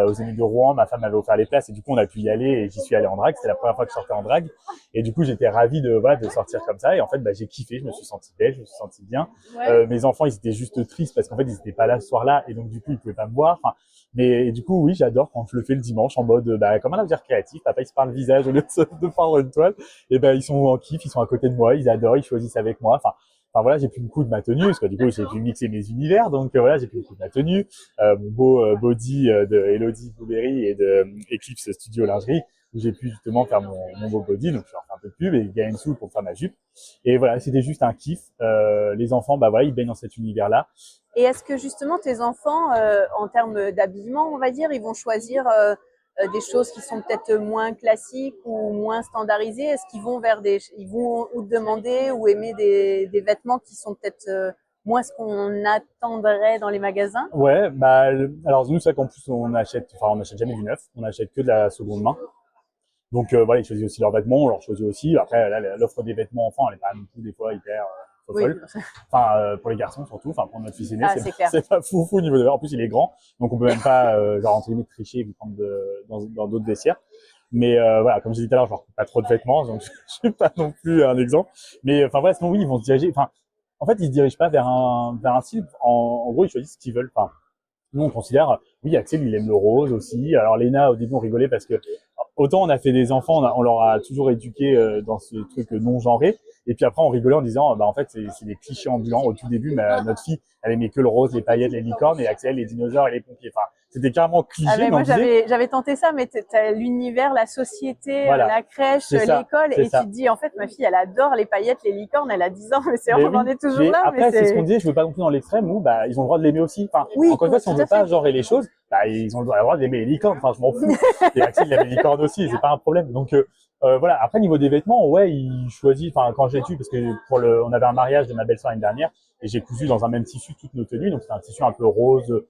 aux Zénith de Rouen. Ma femme m'avait offert les places et du coup, on a pu y aller et j'y suis allé en drag. C'était la première fois que je sortais en drag et du coup, j'étais ravi de sortir comme ça et en fait, j'ai kiffé. Je me suis senti belle, je me suis senti bien. Mes enfants, ils étaient juste tristes parce qu'en fait, ils étaient pas là ce soir-là et donc du coup, ils pouvaient pas me voir. Mais du coup, oui, j'adore quand je le fais le dimanche en mode comme un loisir créatif. Papa, il se peint le visage au lieu de peindre une toile. Et ils sont en kiff, ils sont à côté de moi, ils adorent, ils choisissent avec moi. J'ai plus beaucoup de ma tenue, parce que du coup, j'ai pu mixer mes univers, donc j'ai plus beaucoup de ma tenue. Mon beau body de Elodie Blueberry et de Eclipse Studio Lingerie, où j'ai pu justement faire mon beau body, donc je leur fais un peu de pub, et Gain Soul pour faire ma jupe. Et voilà, c'était juste un kiff. Les enfants, ils baignent dans cet univers-là. Et est-ce que justement tes enfants, en termes d'habillement, on va dire, ils vont choisir des choses qui sont peut-être moins classiques ou moins standardisées? Est-ce qu'ils vont ils vont ou demander ou aimer des vêtements qui sont peut-être moins ce qu'on attendrait dans les magasins? Ouais, alors nous, c'est vrai qu'en plus, on n'achète jamais du neuf, on achète que de la seconde main. Donc ils choisissent aussi leurs vêtements, on leur choisit aussi. Après, là, l'offre des vêtements enfants, elle est pas non plus des fois hyper folle. Pour les garçons surtout, pour notre fils aîné, c'est pas fou au niveau de. En plus, il est grand, donc on peut même pas entre guillemets tricher et lui prendre dans d'autres vestiaires. Mais comme j'ai dit tout à l'heure, je leur coupe pas trop de vêtements, donc je suis pas non plus un exemple. Mais sinon oui, ils vont se diriger. En fait, ils se dirigent pas vers un style. En gros, ils choisissent ce qu'ils veulent. Nous, on considère, oui, Axel, il aime le rose aussi. Alors, Léna, au début, on rigolait parce que autant on a fait des enfants, on leur a toujours éduqué dans ce truc non genré. Et puis après, on rigolait en disant, en fait, c'est des clichés ambulants. Au tout début, notre fille, elle aimait que le rose, les paillettes, les licornes, et Axel, les dinosaures et les pompiers. c'était carrément cliché. Ah, mais mais moi, on disait, j'avais tenté ça, mais t'as l'univers, la société, Voilà. la crèche, C'est ça, l'école, c'est et ça. tu te dis, en fait, ma fille, elle adore les paillettes, les licornes, elle a 10 ans, mais Mais on en oui, est toujours mais là. après, mais c'est ce qu'on disait, je veux pas non plus dans l'extrême où bah, ils ont le droit de l'aimer aussi. Enfin, Oui, encore une fois, si on tout veut à pas fait. genrer les choses, bah, ils ont le droit d'aimer les licornes. Enfin, je m'en fous. Et Axel, il aime les licornes aussi, c'est pas un problème. Donc, voilà. Après, niveau des vêtements, ouais, il choisit, enfin, quand j'ai tué, parce que on avait un mariage de ma belle-sœur l'année dernière, et j'ai cousu dans un même tissu toutes nos tenues. Donc, c'est un tissu un peu rose,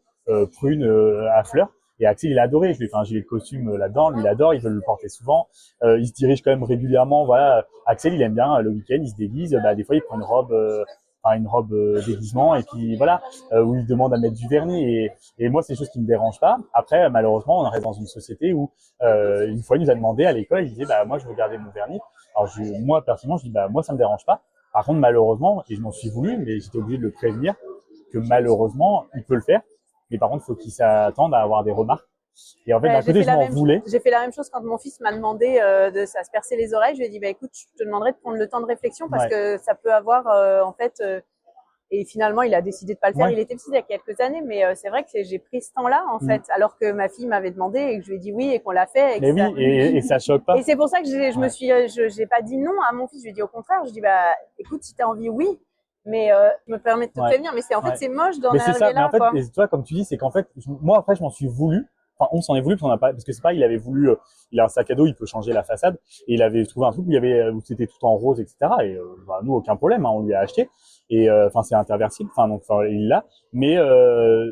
prune, à fleurs. Et Axel, il a adoré. Je lui ai fait un gilet de costume là-dedans. Lui, il adore. Il veut le porter souvent. Il se dirige quand même régulièrement. Voilà. Axel, il aime bien le week-end. Il se déguise. Bah, des fois, il prend une robe déguisement. Et puis, voilà, où il demande à mettre du vernis. Et moi, c'est des choses qui me dérangent pas. Après, malheureusement, on reste dans une société où, une fois, il nous a demandé à l'école, il disait, bah, moi, je veux garder mon vernis. Alors, moi, personnellement, je dis, bah, moi, ça me dérange pas. Par contre, malheureusement, et je m'en suis voulu, mais j'étais obligé de le prévenir que malheureusement, il peut le faire. Mais par contre, il faut qu'il s'attende à avoir des remarques. Et en fait, d'un côté, je m'en voulais. J'ai fait la même chose quand mon fils m'a demandé de se percer les oreilles. Je lui ai dit, bah, écoute, je te demanderai de prendre le temps de réflexion parce que ça peut avoir, en fait, et finalement, il a décidé de pas le faire. Ouais. Il était petit il y a quelques années, mais c'est vrai que j'ai pris ce temps-là, en fait, alors que ma fille m'avait demandé et que je lui ai dit oui et qu'on l'a fait. Mais oui, et ça choque pas. Et c'est pour ça que j'ai pas dit non à mon fils. Je lui ai dit au contraire, je lui ai dit, bah, écoute, si t'as envie, oui. Mais je me permets de te prévenir, mais c'est en fait c'est moche d'en arriver là. Mais en fait, quoi. et toi, comme tu dis, c'est qu'en fait, moi après, je m'en suis voulu. Enfin, on s'en est voulu parce que c'est pas, il avait voulu, il a un sac à dos, il peut changer la façade, et il avait trouvé un truc où c'était tout en rose, etc. Et bah, nous, aucun problème, hein, on lui a acheté. Et enfin, c'est interversible. Donc il l'a. Mais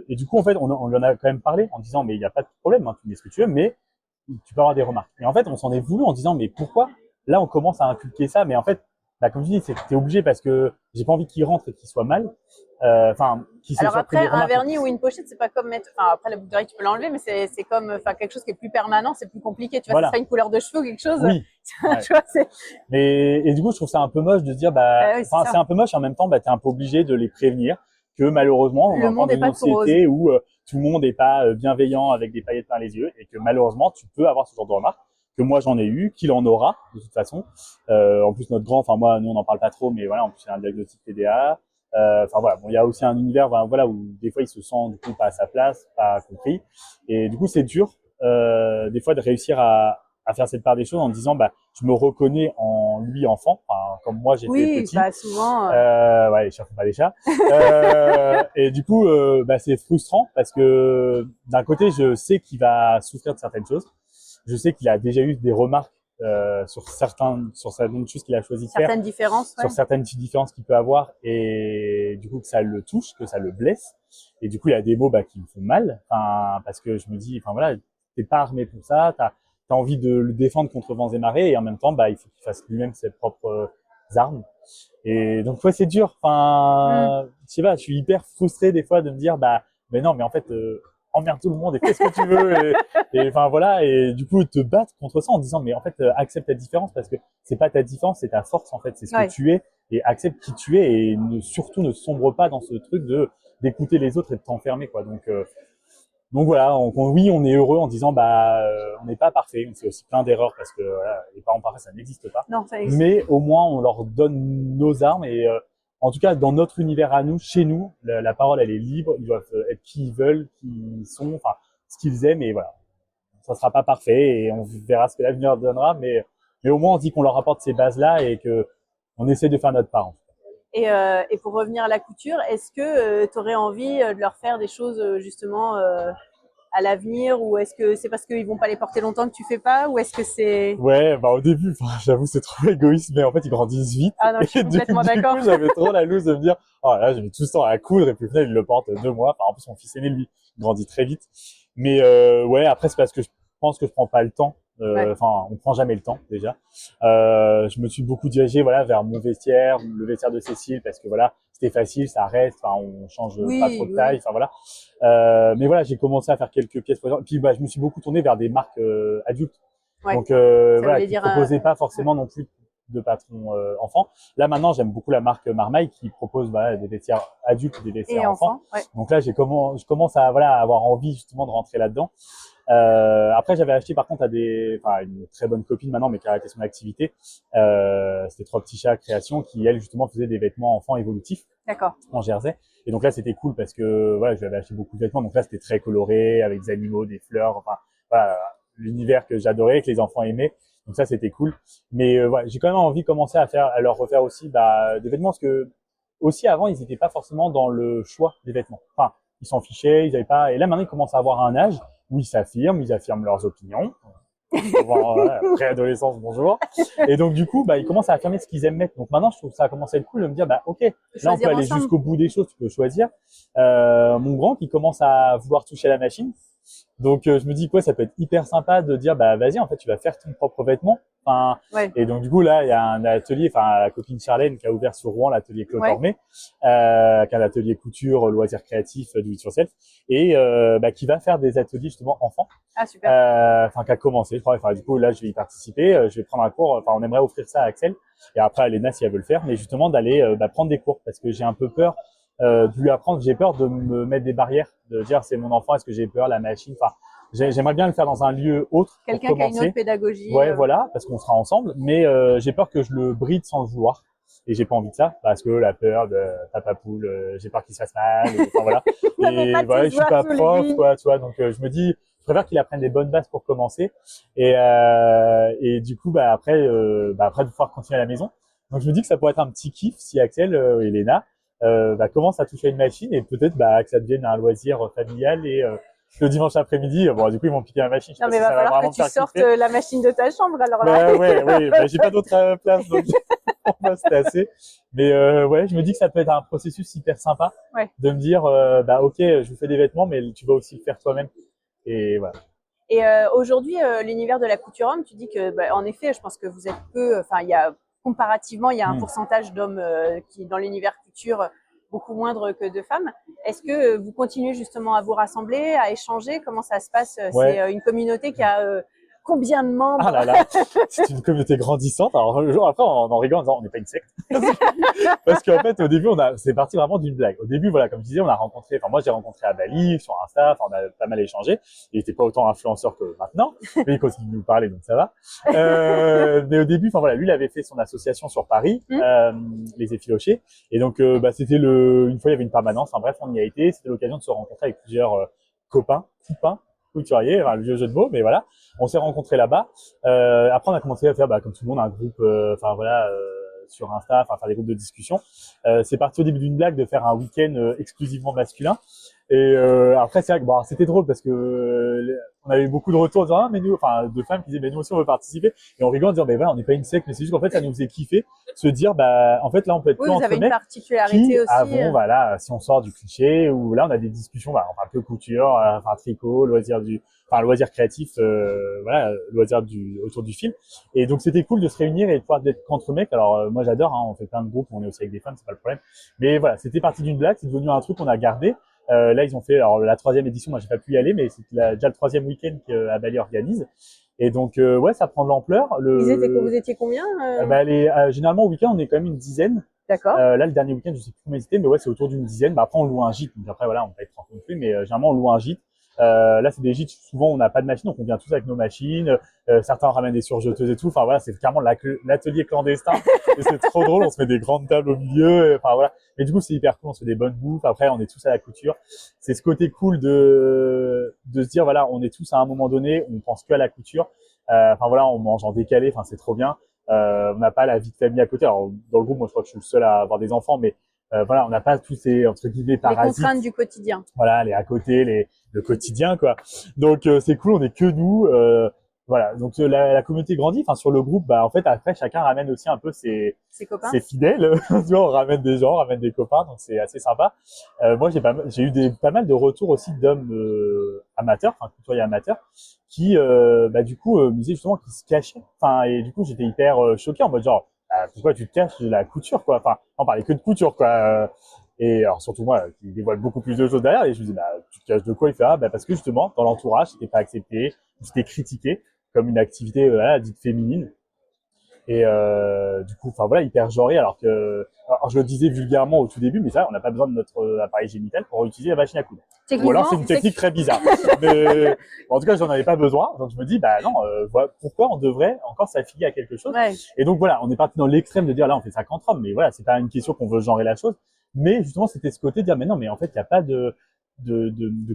et du coup, en fait, on lui en a quand même parlé en disant, mais il y a pas de problème, hein, tu mets ce que tu veux, mais tu peux avoir des remarques. Et en fait, on s'en est voulu en disant, mais pourquoi? Là, on commence à inculquer ça, mais en fait, bah, comme tu dis, c'est que t'es obligé parce que j'ai pas envie qu'il rentre et qu'il soit mal. Alors après, un vernis ou une pochette, c'est pas comme mettre. Enfin, après la boucle d'oreille, tu peux l'enlever, mais c'est comme, enfin, quelque chose qui est plus permanent, c'est plus compliqué. Tu vois, ça serait une couleur de cheveux ou quelque chose. Oui. Tu vois, et du coup, je trouve ça un peu moche de dire, bah, oui, c'est un peu moche. En même temps, bah, t'es un peu obligé de les prévenir que malheureusement, on est dans une société où tout le monde n'est pas bienveillant avec des paillettes plein les yeux et que malheureusement, tu peux avoir ce genre de remarques. Que moi j'en ai eu, qu'il en aura de toute façon. En plus notre grand, enfin moi nous on n'en parle pas trop, mais voilà, en plus c'est un diagnostic TDA. Enfin voilà, bon il y a aussi un univers voilà où des fois il se sent du coup pas à sa place, pas compris, et du coup c'est dur des fois de réussir à faire cette part des choses en disant bah je me reconnais en lui enfant, enfin comme moi j'étais petit. Bah souvent. Ouais, les chats font pas les chats. Et du coup bah c'est frustrant parce que d'un côté je sais qu'il va souffrir de certaines choses. Je sais qu'il a déjà eu des remarques sur certaines choses qu'il a choisi de faire, certaines différences, sur certaines petites différences qu'il peut avoir, et du coup que ça le touche, que ça le blesse, et du coup il y a des mots qui me font mal, parce que je me dis, voilà, t'es pas armé pour ça, t'as envie de le défendre contre vents et marées, et en même temps il faut qu'il fasse lui-même ses propres armes. Et donc ouais, c'est dur. Je sais pas, je suis hyper frustré des fois de me dire mais non, mais en fait emmerde tout le monde et fais ce que tu veux, et enfin voilà, et du coup te battre contre ça en disant mais en fait accepte ta différence parce que c'est pas ta différence, c'est ta force en fait, c'est ce que tu es, et accepte qui tu es, et surtout ne sombre pas dans ce truc d'écouter les autres et de t'enfermer quoi. Donc voilà, oui, on est heureux en disant on n'est pas parfait, on fait aussi plein d'erreurs parce que voilà, les parents parfaits ça n'existe pas. Non, ça existe. Mais au moins on leur donne nos armes, et en tout cas dans notre univers à nous, chez nous, la parole elle est libre, ils doivent être qui ils veulent, qui ils sont, enfin ce qu'ils aiment, et voilà. Ça sera pas parfait et on verra ce que l'avenir donnera, mais au moins on dit qu'on leur apporte ces bases là et que on essaie de faire notre part. En fait. Et pour revenir à la couture, est-ce que tu aurais envie de leur faire des choses justement à l'avenir, ou est-ce que c'est parce qu'ils vont pas les porter longtemps que tu fais pas, ou est-ce que c'est... Ouais, au début, j'avoue c'est trop égoïste, mais en fait ils grandissent vite. Ah non, je suis complètement d'accord. Du coup, j'avais trop la loose de me dire, oh là j'ai mis tout ce temps à coudre, et puis au final il le porte 2 mois. En plus mon fils aîné lui grandit très vite. Mais ouais, après c'est parce que je pense que je prends pas le temps. On prend jamais le temps déjà. Je me suis beaucoup dirigé vers mon vestiaire, le vestiaire de Cécile, parce que voilà, c'était facile, ça reste, on change pas trop de taille, voilà. Mais voilà, j'ai commencé à faire quelques pièces. Puis je me suis beaucoup tourné vers des marques adultes. Donc qui proposaient pas forcément non plus de patron enfant. Là maintenant, j'aime beaucoup la marque Marmaille qui propose des vestiaires adultes, des vestiaires enfants. Donc là, je commence à avoir envie justement de rentrer là-dedans. Après, j'avais acheté par contre à une très bonne copine maintenant, mais qui a arrêté son activité. C'était Trois Petits Chats Création qui, elle, justement, faisait des vêtements enfants évolutifs. D'accord. En jersey. Et donc là, c'était cool parce que voilà, je lui avais acheté beaucoup de vêtements. Donc là, c'était très coloré, avec des animaux, des fleurs, enfin, voilà, l'univers que j'adorais, que les enfants aimaient. Donc ça, c'était cool. Mais voilà, j'ai quand même envie de commencer à leur refaire aussi des vêtements parce que aussi avant, ils n'étaient pas forcément dans le choix des vêtements. Enfin, ils s'en fichaient, ils avaient pas. Et là, maintenant, ils commencent à avoir un âge où ils affirment leurs opinions. Préadolescence, bonjour. Et donc du coup, ils commencent à affirmer ce qu'ils aiment mettre. Donc maintenant, je trouve que ça a commencé à être cool de me dire, ok, là on peut aller jusqu'au bout des choses, tu peux choisir. Mon grand qui commence à vouloir toucher à la machine. Donc je me dis quoi, ça peut être hyper sympa de dire vas-y, en fait tu vas faire ton propre vêtement. Enfin, ouais. Et donc du coup là il y a un atelier, la copine Charlène qui a ouvert sur Rouen l'atelier Claude Ormé, qui a l'atelier couture, loisirs créatifs, do it yourself, et qui va faire des ateliers justement enfants. Ah super. Qui a commencé, je crois. Du coup là je vais y participer, je vais prendre un cours. On aimerait offrir ça à Axel et après à Léna si elle veut le faire, mais justement d'aller prendre des cours parce que j'ai un peu peur. De lui apprendre, j'ai peur de me mettre des barrières, de dire c'est mon enfant, est-ce que j'ai peur, la machine, j'aimerais bien le faire dans un lieu autre. Quelqu'un qui a une autre pédagogie. Ouais, voilà, parce qu'on sera ensemble, mais j'ai peur que je le bride sans le vouloir. Et j'ai pas envie de ça, parce que la peur de papa poule, j'ai peur qu'il se fasse mal, voilà. Et voilà, je suis pas prof, quoi, tu vois, donc je me dis, je préfère qu'il apprenne des bonnes bases pour commencer. Et du coup, après de pouvoir continuer à la maison. Donc je me dis que ça pourrait être un petit kiff si Axel et Léna commence à toucher à une machine et peut-être que ça devienne un loisir familial et le dimanche après-midi, du coup ils vont piquer la machine. Non mais il va falloir que tu sortes la machine de ta chambre alors là. Ouais, j'ai pas d'autre place donc on va se tasser. Mais je me dis que ça peut être un processus hyper sympa de me dire ok, je vous fais des vêtements mais tu vas aussi le faire toi-même et voilà. Et aujourd'hui l'univers de la couture homme, tu dis que en effet, je pense que vous êtes peu, il y a comparativement, il y a un pourcentage d'hommes qui dans l'univers couture beaucoup moindre que de femmes. Est-ce que vous continuez justement à vous rassembler, à échanger? Comment ça se passe? C'est une communauté qui a combien de membres? Ah là là, c'est une communauté grandissante. Alors le jour après, on en rigole en disant on n'est pas une secte. Parce qu'en fait, au début, c'est parti vraiment d'une blague. Au début, voilà, comme je disais, moi j'ai rencontré à Bali, sur Insta, on a pas mal échangé. Il était pas autant influenceur que maintenant, mais il continue de nous parler, donc ça va. Mais au début, lui, il avait fait son association sur Paris, les Effilochés. Et donc, c'était une fois, il y avait une permanence. Bref, on y a été. C'était l'occasion de se rencontrer avec plusieurs copains, couturiers, le vieux jeu de mots, mais voilà. On s'est rencontrés là-bas. Après, on a commencé à faire, comme tout le monde, un groupe, sur Insta, faire des groupes de discussion. C'est parti au début d'une blague de faire un week-end exclusivement masculin. Et après, c'est vrai que c'était drôle parce que on avait beaucoup de retours en disant de femmes qui disaient mais nous aussi on veut participer. Et on rigole en disant on n'est pas une secte, mais c'est juste qu'en fait ça nous faisait kiffer se dire en fait là on peut être que entre mecs. Vous avez une particularité aussi. Si on sort du cliché ou là on a des discussions, un peu couture, tricot, loisirs créatifs, loisirs autour du film. Et donc c'était cool de se réunir et de pouvoir être qu'entre mecs. Alors moi j'adore, on fait plein de groupes, on est aussi avec des femmes, c'est pas le problème. Mais voilà, c'était parti d'une blague, c'est devenu un truc qu'on a gardé. Là, ils ont fait la 3e édition. Moi, j'ai pas pu y aller, mais c'est déjà le 3e week-end qu'à Bali organise. Et donc, ça prend de l'ampleur. Vous étiez combien généralement, au week-end, on est quand même une dizaine. D'accord. Là, le dernier week-end, je sais plus combien c'était, mais c'est autour d'une dizaine. Après, on loue un gîte. Donc après, on peut être 30 non plus, mais généralement, on loue un gîte. Là, c'est des gîtes. Souvent, on n'a pas de machine, donc on vient tous avec nos machines. Certains ramènent des surjeteuses et tout. C'est carrément l'atelier clandestin. Et c'est trop drôle. On se met des grandes tables au milieu. Mais du coup, c'est hyper cool. On se fait des bonnes bouffes. Après, on est tous à la couture. C'est ce côté cool de se dire, on est tous à un moment donné, on pense que à la couture. On mange en décalé. C'est trop bien. On n'a pas la vie de famille à côté. Alors, dans le groupe, moi, je crois que je suis le seul à avoir des enfants, mais on n'a pas tous ces, entre guillemets, parasites. Les contraintes du quotidien. Voilà, les à côté, le quotidien, quoi. Donc, c'est cool, on est que nous. Donc la communauté grandit. Sur le groupe, en fait, après, chacun ramène aussi un peu ses copains, ses fidèles. Tu vois, on ramène des gens, on ramène des copains, donc c'est assez sympa. Moi, j'ai eu pas mal de retours aussi d'hommes amateurs, couturiers amateurs, qui, du coup, me disaient justement qu'ils se cachaient. Et du coup, j'étais hyper choqué en mode genre, pourquoi tu te caches de la couture, quoi. On parlait que de couture, quoi. Et alors surtout moi, qui dévoile beaucoup plus de choses derrière, et je me dis, tu te caches de quoi? Il fait, parce que justement, dans l'entourage, c'était pas accepté, c'était critiqué comme une activité dite féminine. Et du coup, enfin voilà, hyper genré. Alors je le disais vulgairement au tout début, mais ça, on n'a pas besoin de notre appareil génital pour utiliser la machine à coudre. Ou alors c'est une technique très bizarre. Mais en tout cas, j'en avais pas besoin. Donc je me dis, bah non, pourquoi on devrait encore s'affilier à quelque chose? Ouais. Et donc voilà, on est parti dans l'extrême de dire là, on fait ça qu'entre hommes. Mais voilà, c'est pas une question qu'on veut genrer la chose. Mais justement, c'était ce côté de dire, mais non, mais en fait, il n'y a pas de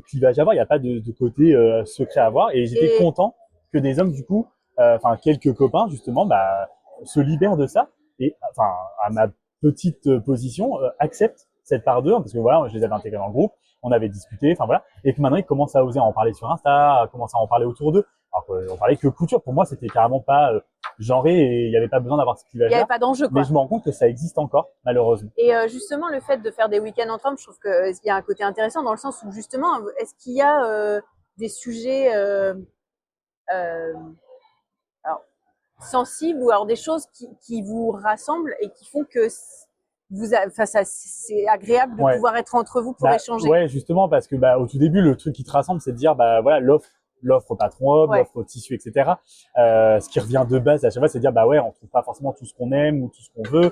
clivage à avoir, il n'y a pas de côté secret à avoir. Et j'étais content que des hommes, du coup, enfin quelques copains justement, bah se libèrent de ça et enfin à ma petite position acceptent cette part d'eux parce que voilà, je les avais intégrés dans le groupe, on avait discuté, enfin voilà, et que maintenant ils commencent à oser en parler sur Insta, à commencer à en parler autour d'eux. Alors qu'on parlait que couture, pour moi c'était carrément pas genré et il n'y avait pas besoin d'avoir ce clivage. Il n'y avait pas d'enjeu, quoi. Mais je me rends compte que ça existe encore, malheureusement. Et justement, le fait de faire des week-ends entre hommes, je trouve qu'il y a un côté intéressant dans le sens où justement, est-ce qu'il y a des sujets alors, sensibles ou alors des choses qui vous rassemblent et qui font que c'est agréable de pouvoir être entre vous pour échanger. Ouais, justement, parce que au tout début, le truc qui te rassemble, c'est de dire voilà, l'offre patron homme, l'offre tissu, etc. Ce qui revient de base à chaque fois, c'est de dire ouais, on trouve pas forcément tout ce qu'on aime ou tout ce qu'on veut.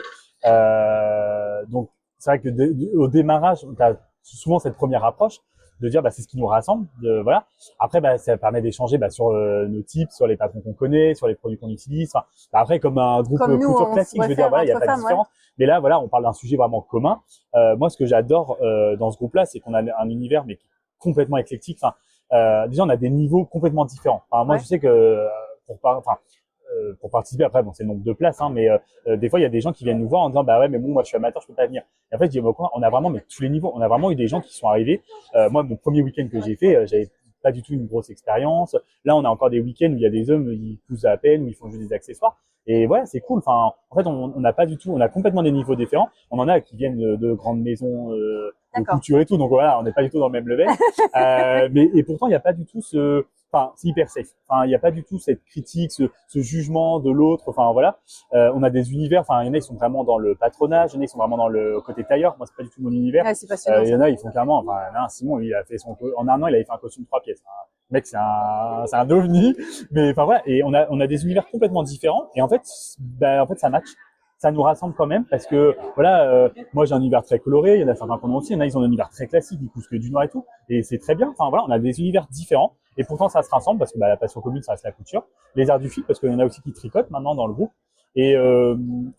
Donc c'est vrai que au démarrage, tu as souvent cette première approche de dire c'est ce qui nous rassemble, voilà. Après ça permet d'échanger sur nos tips, sur les patrons qu'on connaît, sur les produits qu'on utilise. Enfin, après comme un groupe couture classique, je veux dire voilà, il y a pas de différence. Mais là voilà, on parle d'un sujet vraiment commun. Moi ce que j'adore dans ce groupe-là, c'est qu'on a un univers mais qui est complètement éclectique. Enfin, déjà on a des niveaux complètement différents. Enfin, moi je sais que pour participer, après c'est le nombre de places, mais des fois il y a des gens qui viennent nous voir en disant ouais mais bon moi je suis amateur, je peux pas venir. Et en fait je dis on a vraiment tous les niveaux, on a vraiment eu des gens qui sont arrivés. Moi mon premier week-end que j'ai fait, j'avais pas du tout une grosse expérience. Là on a encore des week-ends où il y a des hommes ils poussent à peine, où ils font juste des accessoires. Et voilà, c'est cool. Enfin, en fait, on n'a pas du tout, on a complètement des niveaux différents. On en a qui viennent de grandes maisons de couture et tout, donc voilà, on n'est pas du tout dans le même level. Et pourtant, il n'y a pas du tout c'est hyper safe. Enfin, il n'y a pas du tout cette critique, ce jugement de l'autre. Enfin, voilà. On a des univers. Enfin, il y en a qui sont vraiment dans le patronage, il y en a qui sont vraiment dans le côté tailleur. Moi, c'est pas du tout mon univers. Ouais, c'est passionnant. Il y en a, ils font clairement. Enfin, Simon, il a fait en un an, il avait fait un costume 3 pièces. Mec, c'est un ovni. Mais enfin voilà. Et on a des univers complètement différents. Et en fait, ça match. Ça nous rassemble quand même parce que voilà, moi j'ai un univers très coloré, il y en a certains qu'on a aussi, il y en a ils ont un univers très classique, ils poussent que du noir et tout, et c'est très bien. Enfin voilà, on a des univers différents et pourtant ça se rassemble parce que la passion commune ça reste la couture, les arts du fil parce qu'il y en a aussi qui tricotent maintenant dans le groupe et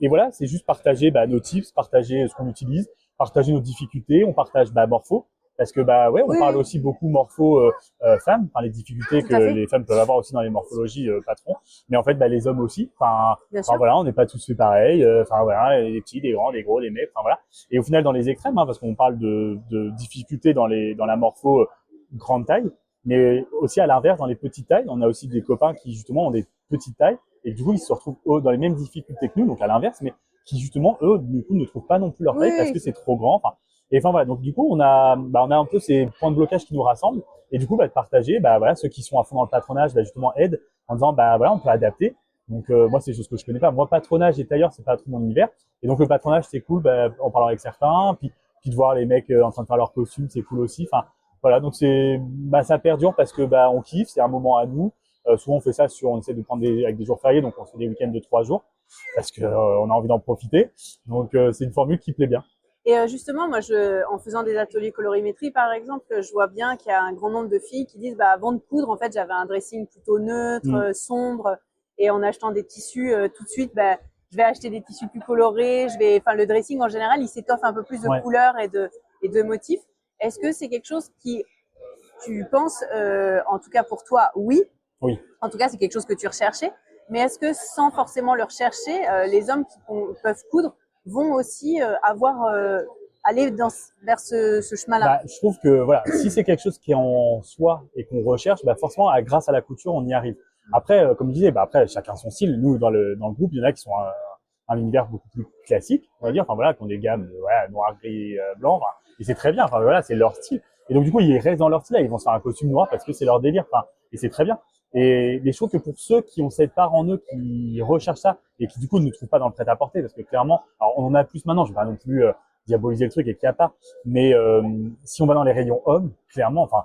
voilà, c'est juste partager nos tips, partager ce qu'on utilise, partager nos difficultés, on partage morpho. Parce que on parle aussi beaucoup morpho femmes, enfin les difficultés que les femmes peuvent avoir aussi dans les morphologies patrons, mais en fait les hommes aussi. Enfin voilà, on n'est pas tous fait pareil. Enfin voilà, les petits, les grands, les gros, les mecs. Enfin voilà. Et au final dans les extrêmes, parce qu'on parle de difficultés dans la morpho grande taille, mais aussi à l'inverse dans les petites tailles, on a aussi des copains qui justement ont des petites tailles et du coup ils se retrouvent dans les mêmes difficultés que nous, donc à l'inverse, mais qui justement eux du coup ne trouvent pas non plus leur taille parce que c'est trop grand. Enfin, et enfin voilà, donc du coup on a un peu ces points de blocage qui nous rassemblent et du coup de partager voilà ceux qui sont à fond dans le patronage justement aident en disant voilà on peut adapter. Donc moi c'est des choses que je connais pas, moi patronage et tailleur c'est pas trop mon univers et donc le patronage c'est cool en parlant avec certains puis de voir les mecs en train de faire leurs costumes c'est cool aussi. Enfin voilà, donc c'est ça perdure parce que on kiffe, c'est un moment à nous. Souvent on fait ça on essaie de prendre avec des jours fériés, donc on fait des week-ends de 3 jours parce que on a envie d'en profiter. Donc c'est une formule qui plaît bien. Et justement, moi, en faisant des ateliers colorimétrie, par exemple, je vois bien qu'il y a un grand nombre de filles qui disent, avant de coudre, en fait, j'avais un dressing plutôt neutre, sombre, et en achetant des tissus, tout de suite, je vais acheter des tissus plus colorés. Le dressing en général, il s'étoffe un peu plus de couleurs et de motifs. Est-ce que c'est quelque chose qui, tu penses, en tout cas pour toi, oui. En tout cas, c'est quelque chose que tu recherchais. Mais est-ce que sans forcément le rechercher, les hommes qui peuvent coudre vont aussi aller vers ce chemin-là? Je trouve que voilà, si c'est quelque chose qui est en soi et qu'on recherche, forcément, grâce à la couture, on y arrive. Après, comme je disais, après chacun son style. Nous, dans le groupe, il y en a qui sont un univers beaucoup plus classique, on va dire. Enfin voilà, qui ont des gammes noir, gris, blanc. Et c'est très bien. Enfin voilà, c'est leur style. Et donc du coup, ils restent dans leur style. Là, ils vont se faire un costume noir parce que c'est leur délire. Enfin, et c'est très bien. Et je trouve que pour ceux qui ont cette part en eux, qui recherchent ça et qui du coup ne trouvent pas dans le prêt-à-porter, parce que clairement, alors on en a plus maintenant, je vais pas non plus diaboliser le truc et qu'il n'y a pas, mais si on va dans les rayons hommes, clairement, enfin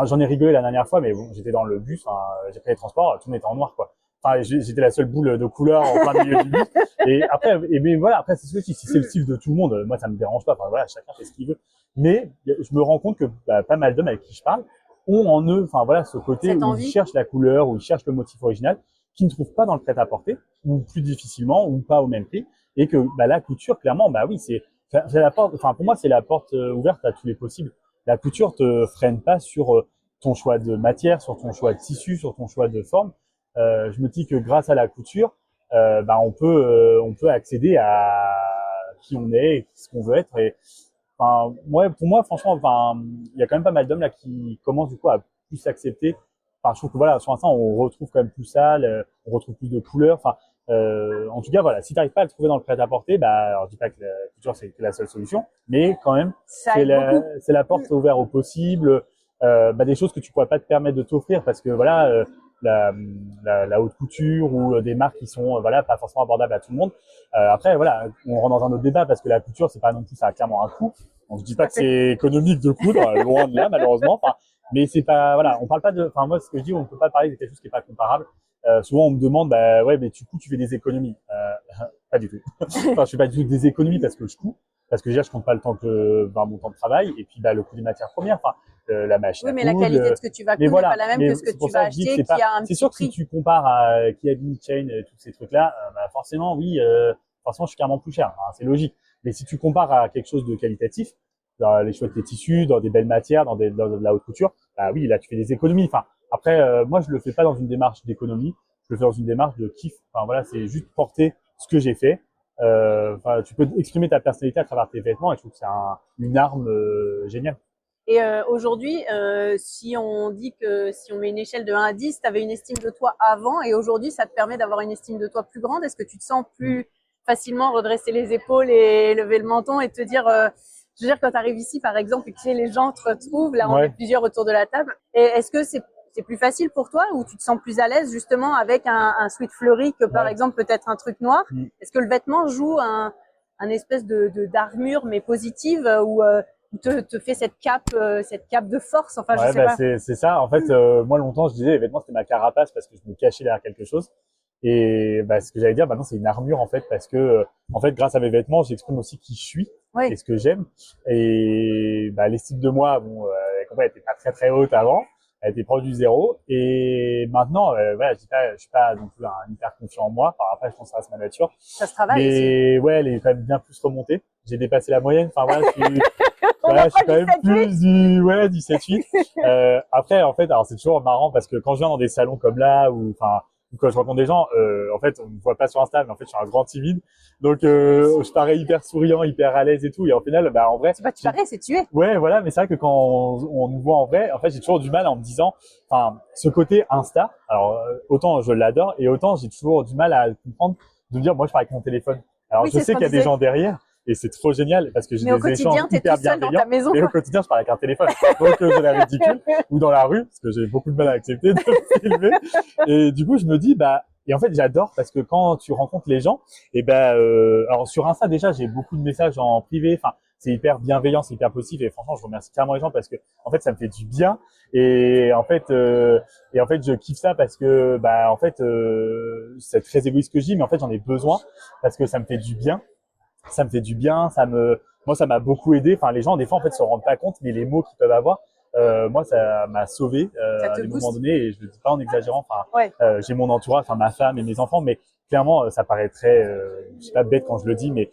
j'en ai rigolé la dernière fois, mais bon, j'étais dans le bus, j'ai pris les transports, tout était en noir quoi. enfin, j'étais la seule boule de couleur en plein milieu du bus. Et après, mais voilà, après, c'est ce que je dis, si c'est le style de tout le monde, moi, ça me dérange pas. Enfin, voilà, chacun fait ce qu'il veut. Mais je me rends compte que pas mal d'hommes avec qui je parle ont en eux, enfin, voilà, ce côté Cette où envie. ils cherchent la couleur, où ils cherchent le motif original, qu'ils ne trouvent pas dans le prêt-à-porter, ou plus difficilement, ou pas au même prix. Et que, la couture, clairement, oui, c'est la porte, enfin, pour moi, c'est la porte ouverte à tous les possibles. La couture te freine pas sur ton choix de matière, sur ton choix de tissu, sur ton choix de forme. Je me dis que grâce à la couture, on peut accéder à qui on est, et ce qu'on veut être. Et enfin, pour moi, franchement, il y a quand même pas mal d'hommes là qui commencent du coup à plus s'accepter. Enfin, je trouve que voilà, sur l'instant, on retrouve quand même plus ça, on retrouve plus de couleurs. Enfin, en tout cas, voilà, si t'arrives pas à le trouver dans le prêt-à-porter, alors je dis pas que la couture c'est la seule solution, mais quand même, Ça aide beaucoup. c'est la porte ouverte au possible. Des choses que tu pourrais pas te permettre de t'offrir parce que voilà, la haute couture ou des marques qui sont voilà pas forcément abordables à tout le monde. Après voilà, on rentre dans un autre débat parce que la couture c'est pas non plus, ça a clairement un coût. Donc je dis pas que c'est économique de coudre, loin de là malheureusement. Enfin, mais c'est pas voilà, on parle pas de, enfin moi ce que je dis, on peut pas parler de quelque chose qui est pas comparable. Souvent on me demande ouais mais du coup tu fais des économies. Pas du tout. Enfin je fais pas du tout des économies parce que je couds, parce que déjà je compte pas le temps mon temps de travail et puis le coût des matières premières. Enfin la machine. Oui, mais la qualité de ce que tu vas coudre n'est pas la même que ce que tu vas acheter, qui a un c'est petit sûr que prix. si tu compares à Kiabi, Chain, tous ces trucs-là, forcément, oui, forcément, je suis carrément plus cher. Hein, c'est logique. Mais si tu compares à quelque chose de qualitatif, dans les choix de tes tissus, dans des belles matières, dans de la haute couture, oui, là, tu fais des économies. Enfin, après, moi, je le fais pas dans une démarche d'économie. Je le fais dans une démarche de kiff. Enfin, voilà, c'est juste porter ce que j'ai fait. Tu peux exprimer ta personnalité à travers tes vêtements et je trouve que c'est une arme géniale. Et aujourd'hui, si on dit que si on met une échelle de 1 à 10, tu avais une estime de toi avant et aujourd'hui, ça te permet d'avoir une estime de toi plus grande. Est-ce que tu te sens plus facilement redresser les épaules et lever le menton et te dire, je veux dire, quand tu arrives ici, par exemple, et que les gens te retrouvent, là, on est plusieurs autour de la table, et est-ce que c'est plus facile pour toi ou tu te sens plus à l'aise justement avec un sweat fleuri que par exemple peut-être un truc noir? Est-ce que le vêtement joue un espèce d'armure mais positive ou te fait cette cape de force, enfin je sais pas. C'est ça. En fait, moi longtemps je disais les vêtements c'était ma carapace parce que je me cachais derrière quelque chose. Et ce que j'allais dire maintenant c'est une armure en fait parce que en fait grâce à mes vêtements j'exprime aussi qui je suis et ce que j'aime. Et l'estime de moi elle était pas très très haute avant. Elle était proche du zéro et maintenant je suis pas non plus un hyper confiant en moi. Enfin, après je pense que ça reste ma nature. Ça se travaille mais aussi. Ouais, elle est quand même bien plus remontée. J'ai dépassé la moyenne. Enfin voilà, je suis quand même plus du 7-8. Après en fait, alors c'est toujours marrant parce que quand je viens dans des salons comme là ou quand je rencontre des gens, en fait, on me voit pas sur Insta, mais en fait, je suis un grand timide. Donc, je parais hyper souriant, hyper à l'aise et tout. Et au final, en vrai. C'est pas tu parais, c'est tu es. Ouais, voilà. Mais c'est vrai que quand on nous voit en vrai, en fait, j'ai toujours du mal en me disant, ce côté Insta. Alors, autant je l'adore et autant j'ai toujours du mal à comprendre de me dire, moi, je parle avec mon téléphone. Alors, je sais qu'il y a des gens derrière. Et c'est trop génial parce que j'ai des échanges hyper bienveillants. Mais au quotidien, je parle avec un téléphone. Donc, j'ai la ridicule. Ou dans la rue, parce que j'ai beaucoup de mal à accepter de filmer. Et du coup, je me dis, et en fait, j'adore parce que quand tu rencontres les gens, alors sur Insta, déjà, j'ai beaucoup de messages en privé. Enfin, c'est hyper bienveillant, c'est hyper positif. Et franchement, je remercie carrément les gens parce que, en fait, ça me fait du bien. Et en fait, je kiffe ça parce que, c'est très égoïste que je dis, mais en fait, j'en ai besoin parce que ça me fait du bien. Ça me fait du bien, moi ça m'a beaucoup aidé. Enfin, les gens des fois en fait se rendent pas compte, mais les mots qu'ils peuvent avoir, moi ça m'a sauvé à des moments donnés et je le dis pas en exagérant. J'ai mon entourage, ma femme et mes enfants, mais clairement ça paraît très, je sais pas bête quand je le dis, mais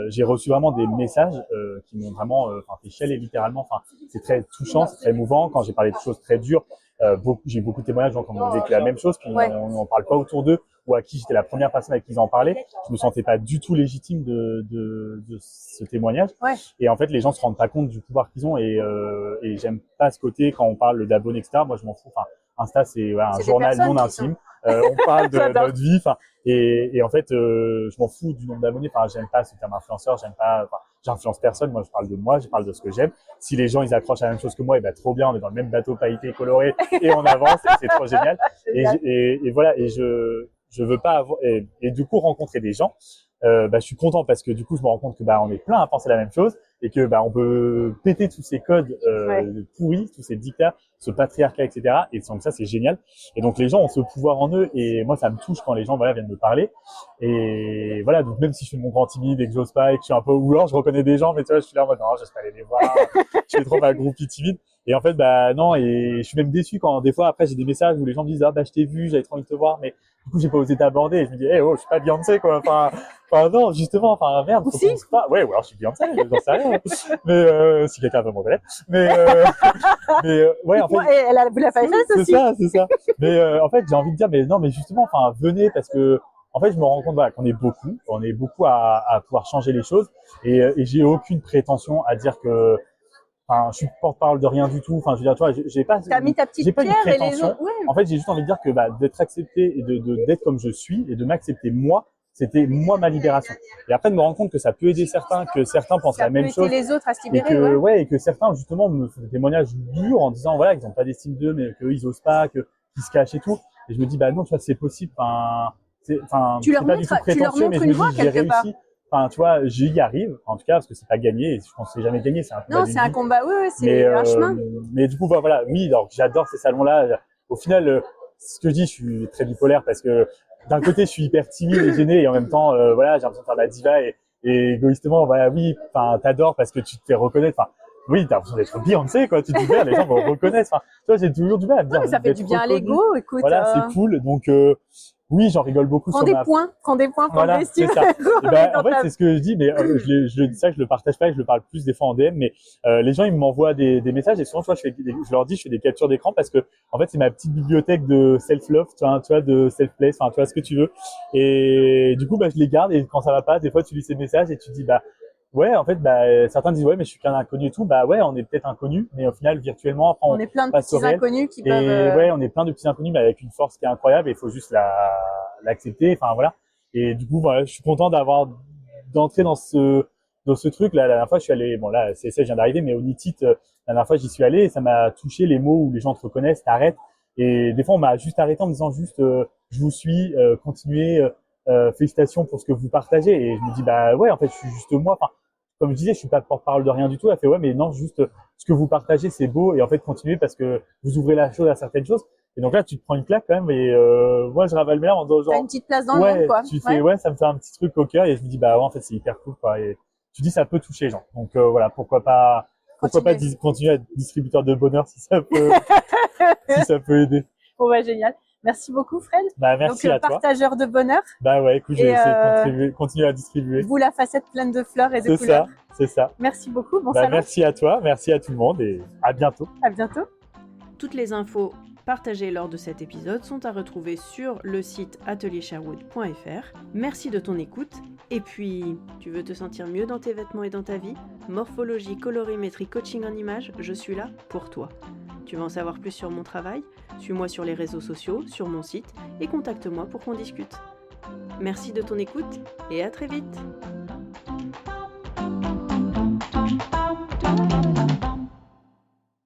j'ai reçu vraiment des messages qui m'ont vraiment fait chialer littéralement. Enfin, c'est très touchant, c'est très émouvant. Quand j'ai parlé de choses très dures, j'ai beaucoup de témoignages de gens qui ont vécu la même chose, puis on n'en parle pas autour d'eux, ou à qui j'étais la première personne avec qui ils en parlaient. Je me sentais pas du tout légitime de ce témoignage. Et en fait, les gens se rendent pas compte du pouvoir qu'ils ont et j'aime pas ce côté quand on parle d'abonnés, etc. Moi, je m'en fous. Enfin, Insta, c'est un journal non intime. On parle de notre vie. Et en fait, je m'en fous du nombre d'abonnés. Enfin, j'aime pas ce terme influenceur. J'aime pas. J'influence personne. Moi, je parle de moi. Je parle de ce que j'aime. Si les gens ils accrochent à la même chose que moi, trop bien. On est dans le même bateau pailleté et coloré et on avance. C'est trop génial. Et voilà. Et je veux pas avoir et du coup rencontrer des gens. Je suis content parce que du coup je me rends compte que on est plein à penser la même chose et que on peut péter tous ces codes pourris, tous ces dictats, ce patriarcat, etc. Et donc ça, c'est génial. Et donc les gens ont ce pouvoir en eux, et moi, ça me touche quand les gens viennent me parler. Et voilà, donc même si je suis mon grand timide et que j'ose pas et que je suis un peu ou alors je reconnais des gens, mais tu vois, je suis là en mode non, j'ose pas aller les voir, je suis trop ma groupie timide. Et en fait, non, et je suis même déçu quand des fois après j'ai des messages où les gens me disent je t'ai vu, j'avais trop envie de te voir, mais du coup j'ai pas osé t'aborder. Et je me dis je suis pas Beyoncé quoi. Enfin non, justement, merde. Ou si. Pas. Ouais, ou alors je suis Beyoncé, j'en sais rien. Mais si quelqu'un veut me reconnaître. Mais ouais, en fait. Elle a la boule à fesses aussi. C'est ça. Mais en fait, j'ai envie de dire mais non, mais justement, venez parce que en fait, je me rends compte qu'on est beaucoup à pouvoir changer les choses, et j'ai aucune prétention à dire que je suis porte-parole de rien du tout. Je veux dire, tu vois, j'ai pas. T'as mis ta petite pas une pierre et les prétention. autres. Ouais. En fait, j'ai juste envie de dire que d'être accepté et d'être comme je suis et de m'accepter moi, c'était moi ma libération. Et après de me rendre compte que ça peut aider certains, que certains pensent la même chose. Les autres à se libérer, et que certains justement me font des témoignages durs en disant voilà qu'ils n'ont pas d'estime d'eux, mais qu'eux ils osent pas, qu'ils se cachent et tout. Et je me dis non, tu vois, c'est possible. Tu leur montres une voie quelque part. Tu vois, j'y arrive, en tout cas, parce que c'est pas gagné, et je pense que c'est jamais gagné, c'est un combat. Non, c'est un combat, c'est un chemin. Mais du coup, voilà, oui, donc j'adore ces salons-là. Au final, ce que je dis, je suis très bipolaire parce que d'un côté, je suis hyper timide et gêné, et en même temps, j'ai l'impression de faire la diva, et égoïstement, oui, t'adores parce que tu te fais reconnaître. Oui, t'as l'impression d'être Beyoncé, quoi. Tu te dis, les gens vont reconnaître. Tu vois, j'ai toujours du mal à me dire. Ça fait du bien à l'ego, écoute. Voilà, c'est cool. Donc, oui, j'en rigole beaucoup. Prends des points pour voilà, l'estime. C'est ça. En fait, c'est ce que je dis, mais je dis ça, je le partage pas, et je le parle plus des fois en DM, mais les gens, ils m'envoient des messages, et souvent, tu vois, je leur dis, je fais des captures d'écran parce que, en fait, c'est ma petite bibliothèque de self-love, tu vois, de self-place, tu vois, ce que tu veux. Et du coup, je les garde, et quand ça va pas, des fois, tu lis ces messages et tu dis, ouais, en fait, certains disent ouais, mais je suis qu'un inconnu et tout. Ouais, on est peut-être inconnus, mais au final, virtuellement, après, on est plein de petits inconnus qui peuvent. Ouais, on est plein de petits inconnus, mais avec une force qui est incroyable, et il faut juste l'accepter. Voilà. Et du coup, voilà, je suis content d'entrer dans ce truc. Là, la dernière fois, je suis allé, là, CSS vient d'arriver, mais au NITIT, la dernière fois, j'y suis allé, et ça m'a touché les mots où les gens te reconnaissent, t'arrêtent. Et des fois, on m'a juste arrêté en me disant juste, je vous suis, continuez, félicitations pour ce que vous partagez. Et je me dis, ouais, en fait, je suis juste moi. Comme je disais, je suis pas porte-parole de rien du tout. Elle fait ouais, mais non, juste ce que vous partagez, c'est beau, et en fait, continuez parce que vous ouvrez la chose à certaines choses. Et donc là, tu te prends une claque quand même, et moi, je ravale mes larmes en disant genre. T'as une petite place dans le monde, quoi. Tu fais ça me fait un petit truc au cœur, et je me dis ouais, en fait, c'est hyper cool, quoi. Et tu dis ça peut toucher les gens. Donc voilà, pourquoi pas continuer à être distributeur de bonheur si ça peut si ça peut aider. Bon génial. Merci beaucoup, Fred. Merci à toi. Partageur de bonheur. Ouais, écoute, je vais essayer de continuer à distribuer. Vous, la facette pleine de fleurs et de couleurs. C'est ça. Merci beaucoup. Bon salon. Merci à toi, merci à tout le monde, et à bientôt. À bientôt. Toutes les infos partagées lors de cet épisode sont à retrouver sur le site ateliersherwood.fr. Merci de ton écoute. Et puis, tu veux te sentir mieux dans tes vêtements et dans ta vie ? Morphologie, colorimétrie, coaching en images, je suis là pour toi. Tu veux en savoir plus sur mon travail ? Suis-moi sur les réseaux sociaux, sur mon site, et contacte-moi pour qu'on discute. Merci de ton écoute, et à très vite.